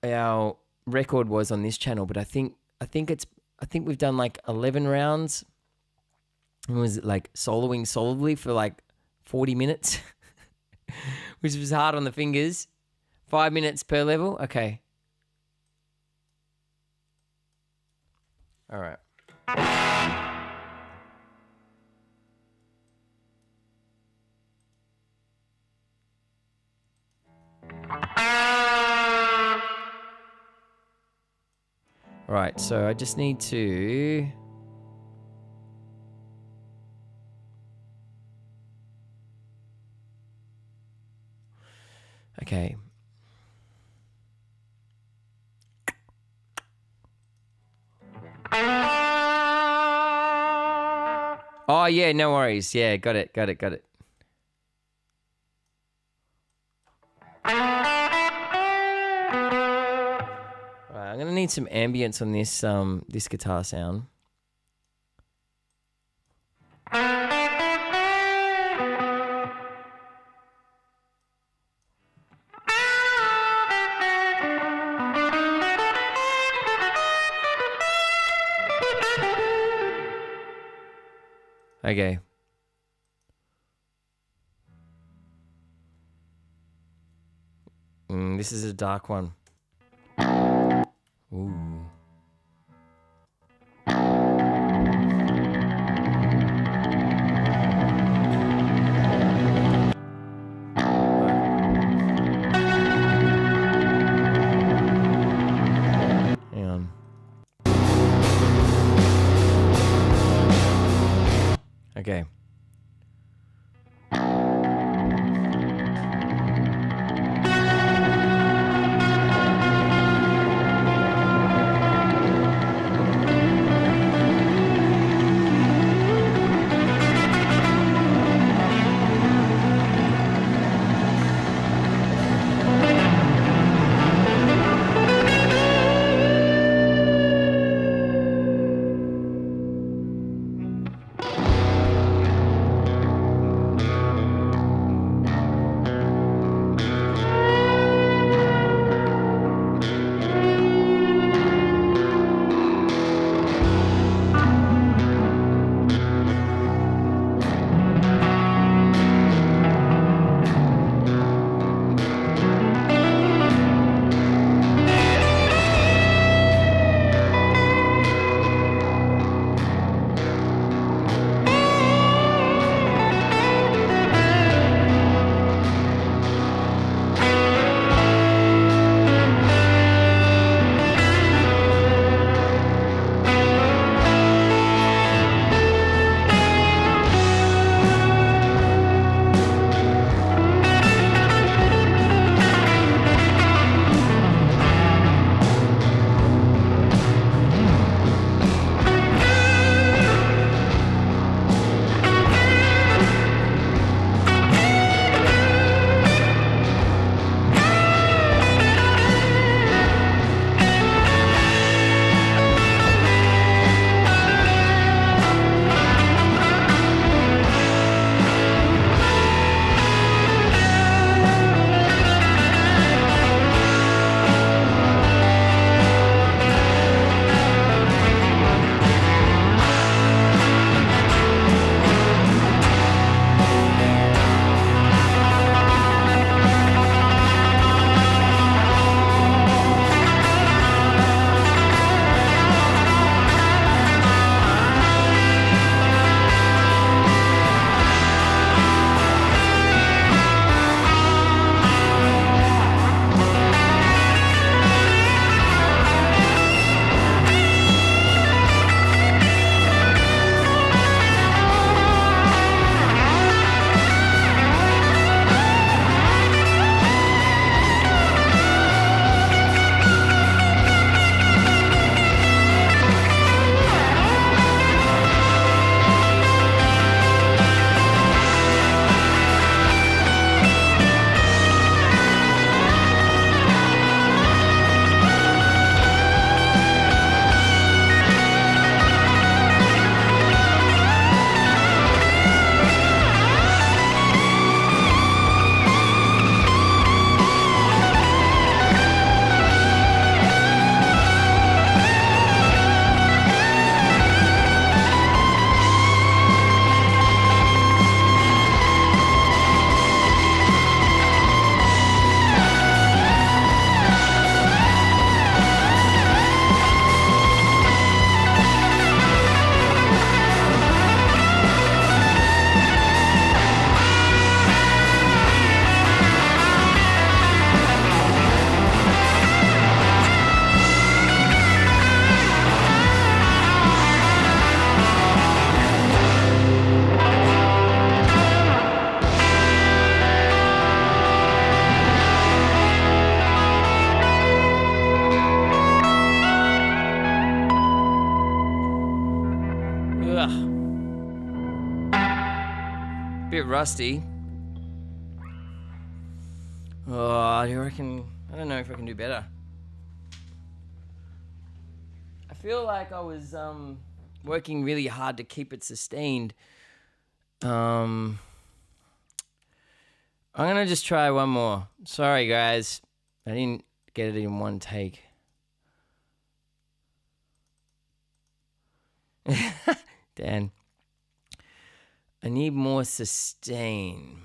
our record was on this channel, but I think we've done like 11 rounds. And was it like soloing solidly for like 40 minutes, which was hard on the fingers. 5 minutes per level. Okay. All right. All right, so I just need to... Okay. Oh, yeah, no worries. Yeah, got it. All right, I'm going to need some ambience on this guitar sound. Okay. This is a dark one. Ooh. Hang on. Okay. Bit rusty. Oh, do you reckon? I don't know if I can do better. I feel like I was working really hard to keep it sustained. I'm gonna just try one more. Sorry, guys, I didn't get it in one take. Dan. I need more sustain.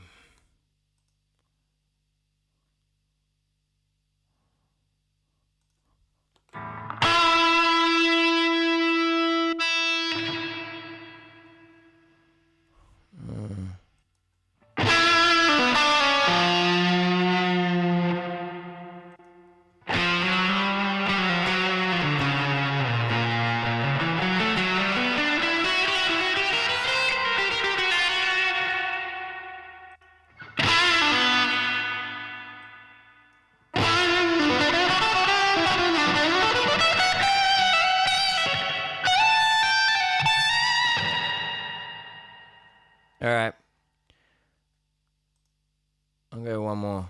All right. I'll go one more.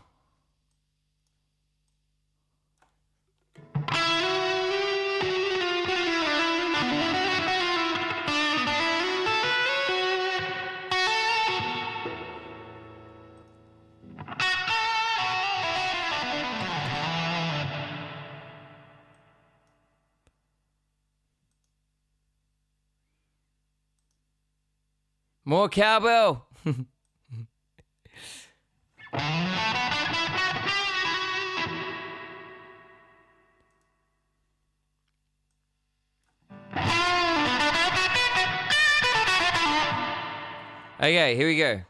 More cowbell. Okay, here we go.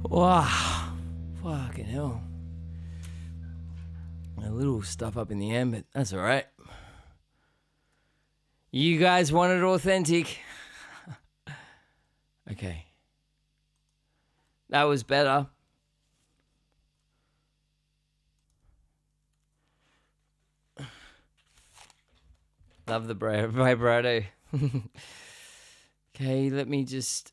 Wow. Fucking hell. A little stuff up in the end, but that's all right. You guys wanted authentic. Okay. That was better. Love the vibrato. Okay, let me just...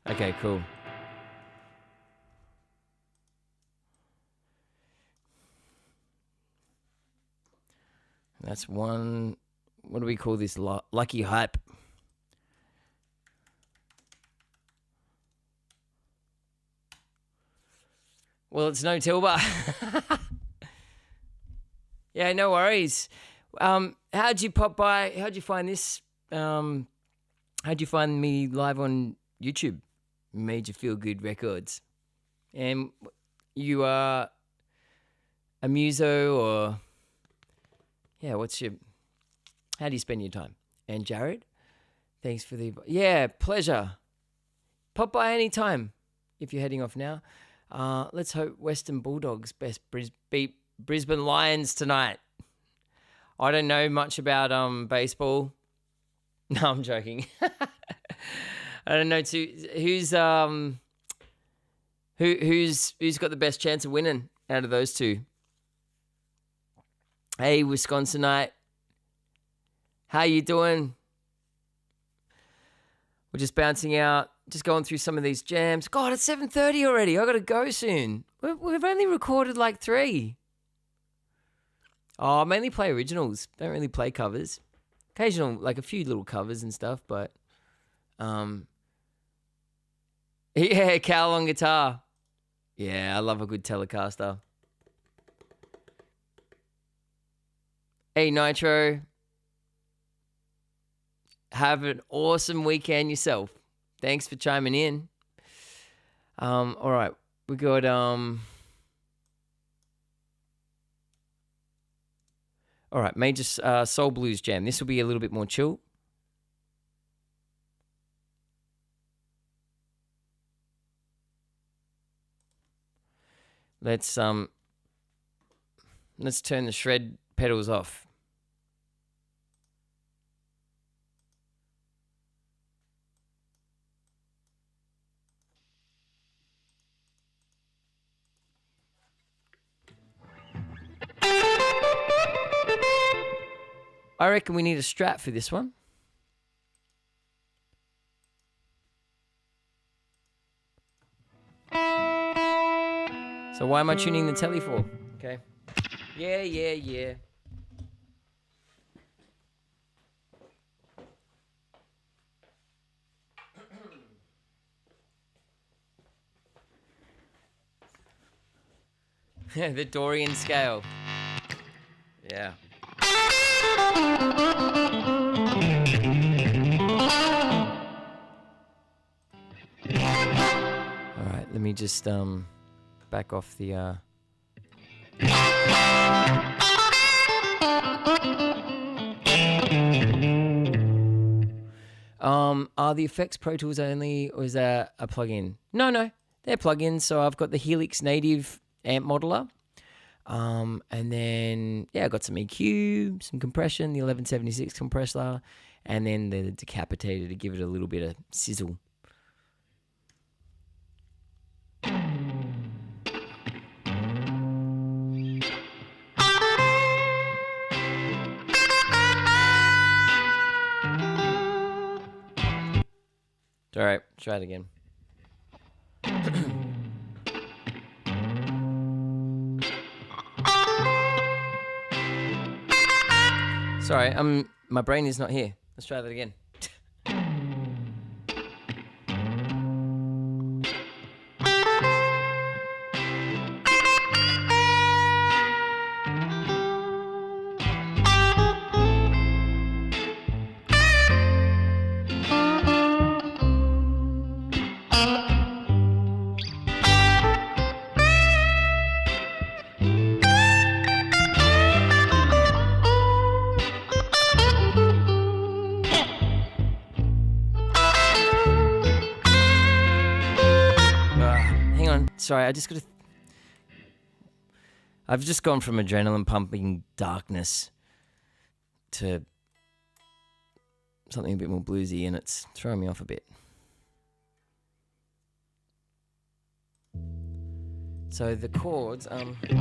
Okay, cool. That's one. What do we call this? Lucky hype. Well, it's no Tilba. Yeah, no worries. How'd you pop by? How'd you find this? How'd you find me live on YouTube? Made You Feel Good Records. And you are a muso or... Yeah, how do you spend your time? And Jared, thanks for the... Yeah, pleasure. Pop by any time if you're heading off now. Let's hope Western Bulldogs beat Brisbane Lions tonight. I don't know much about baseball. No, I'm joking. I don't know who's got the best chance of winning out of those two. Hey, Wisconsinite. How you doing? We're just bouncing out, just going through some of these jams. God, it's 7:30 already. I got to go soon. We've only recorded like 3. Oh, I mainly play originals. Don't really play covers. Occasional, like a few little covers and stuff, but yeah, Cal on guitar. Yeah, I love a good Telecaster. Hey, Nitro. Have an awesome weekend yourself. Thanks for chiming in. All right, we got all right, major soul blues jam. This will be a little bit more chill. Let's turn the shred pedals off. I reckon we need a Strat for this one. So why am I tuning the telly for? Okay. Yeah. The Dorian scale. Yeah. All right, let me just back off the are the effects Pro Tools only, or is that a plugin? No, they're plugins. So I've got the Helix Native amp modeler. And then, yeah, I got some EQ, some compression, the 1176 compressor, and then the decapitator to give it a little bit of sizzle. All right, try it again. Sorry, my brain is not here. Let's try that again. Sorry, I just got to... I've just gone from adrenaline pumping darkness to something a bit more bluesy, and it's throwing me off a bit. So the chords, okay.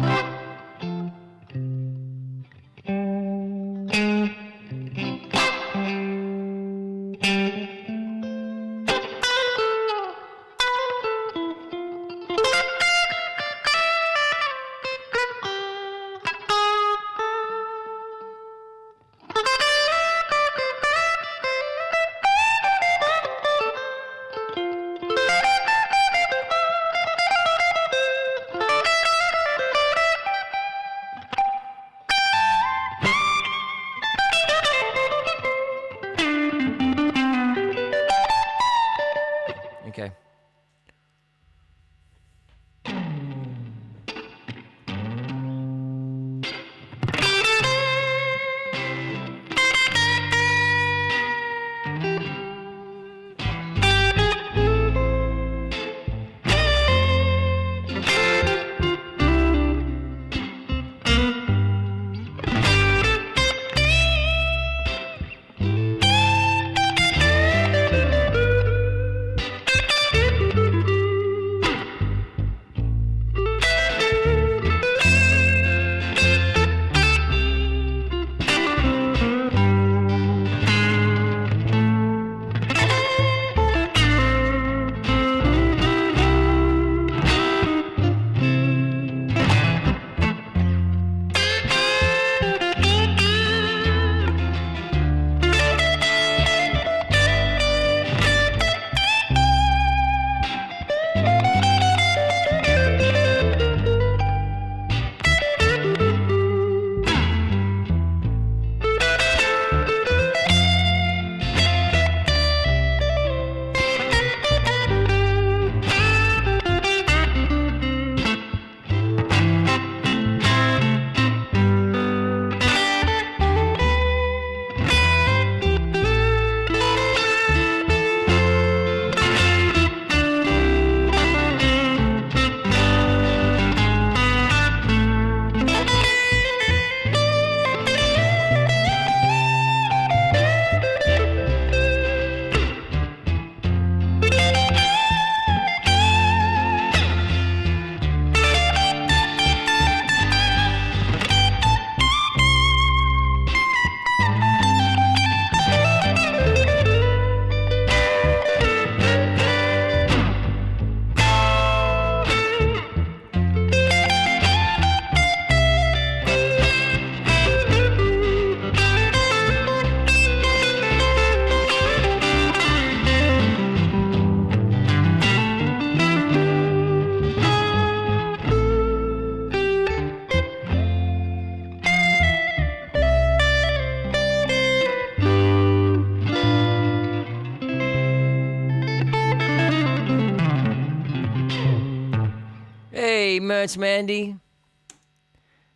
Hey, Merch Mandy.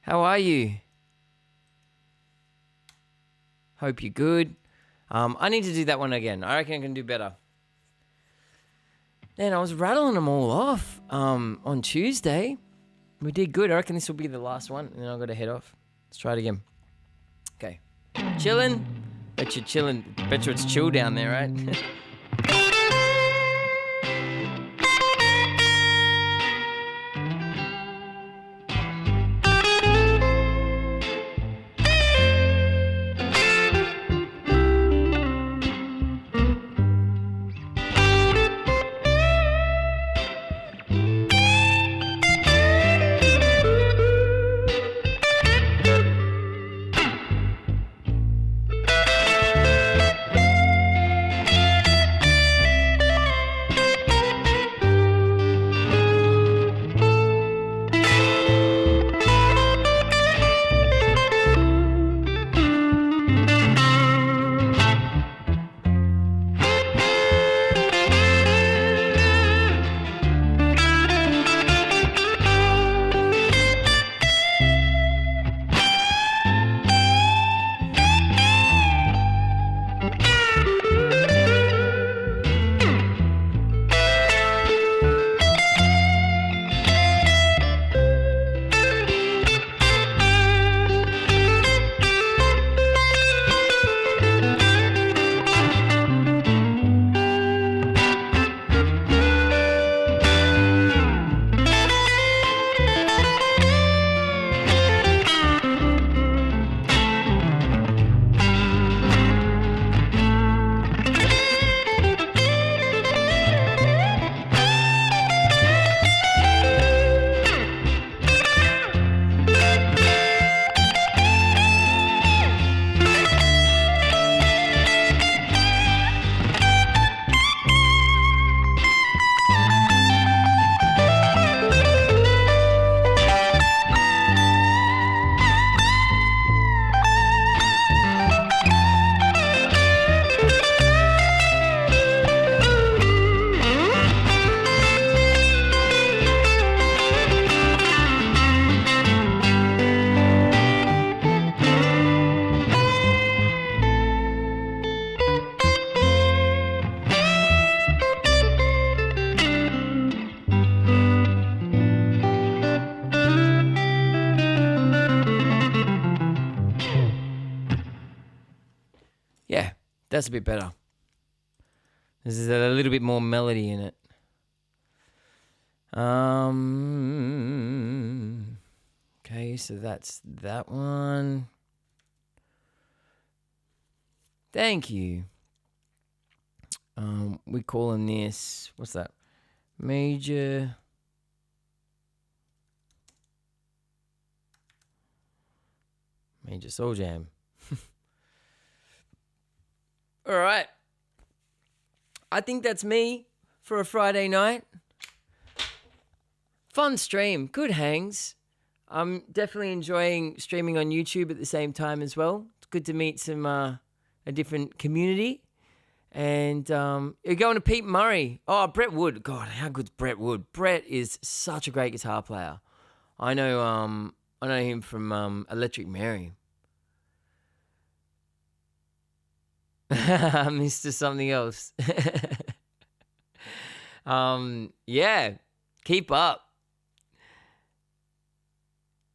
How are you? Hope you're good. I need to do that one again. I reckon I can do better. Man, I was rattling them all off on Tuesday. We did good. I reckon this will be the last one, and then I've got to head off. Let's try it again. Okay. Chilling. Bet you're chilling. Bet you it's chill down there, right? That's a bit better. This is a little bit more melody in it. Okay, so that's that one. Thank you. We calling this, what's that? Major Soul Jam. All right. I think that's me for a Friday night. Fun stream. Good hangs. I'm definitely enjoying streaming on YouTube at the same time as well. It's good to meet some a different community. And you're going to Pete Murray. Oh, Brett Wood. God, how good's Brett Wood? Brett is such a great guitar player. I know him from Electric Mary. Mr. Something Else. Yeah, keep up.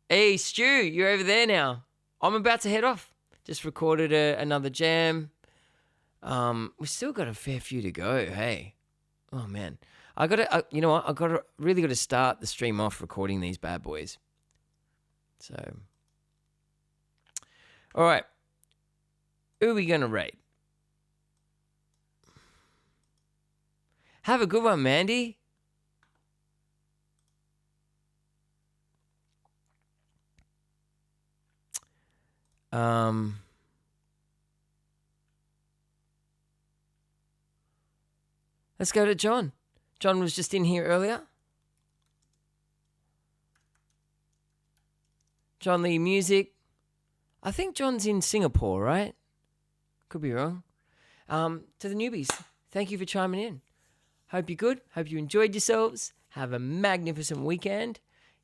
Hey, Stu, you're over there now. I'm about to head off. Just recorded another jam. We've still got a fair few to go. Hey, oh man, I gotta. You know what? Really got to start the stream off recording these bad boys. So, all right, who are we gonna rate? Have a good one, Mandy. Let's go to John. John was just in here earlier. John Lee Music. I think John's in Singapore, right? Could be wrong. To the newbies, thank you for chiming in. Hope you're good. Hope you enjoyed yourselves. Have a magnificent weekend.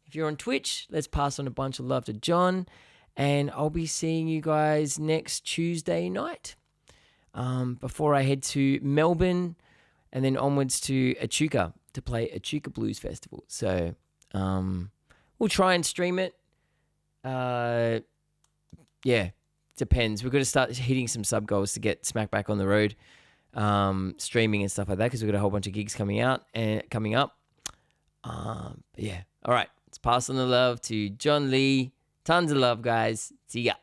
If you're on Twitch, let's pass on a bunch of love to John. And I'll be seeing you guys next Tuesday night. Before I head to Melbourne and then onwards to Echuca to play Echuca Blues Festival. So we'll try and stream it. Yeah, depends. We've got to start hitting some sub goals to get Smack back on the road, streaming and stuff like that, because we've got a whole bunch of gigs coming up. Yeah, all right. Let's pass on the love to John Lee. Tons of love, guys. See ya.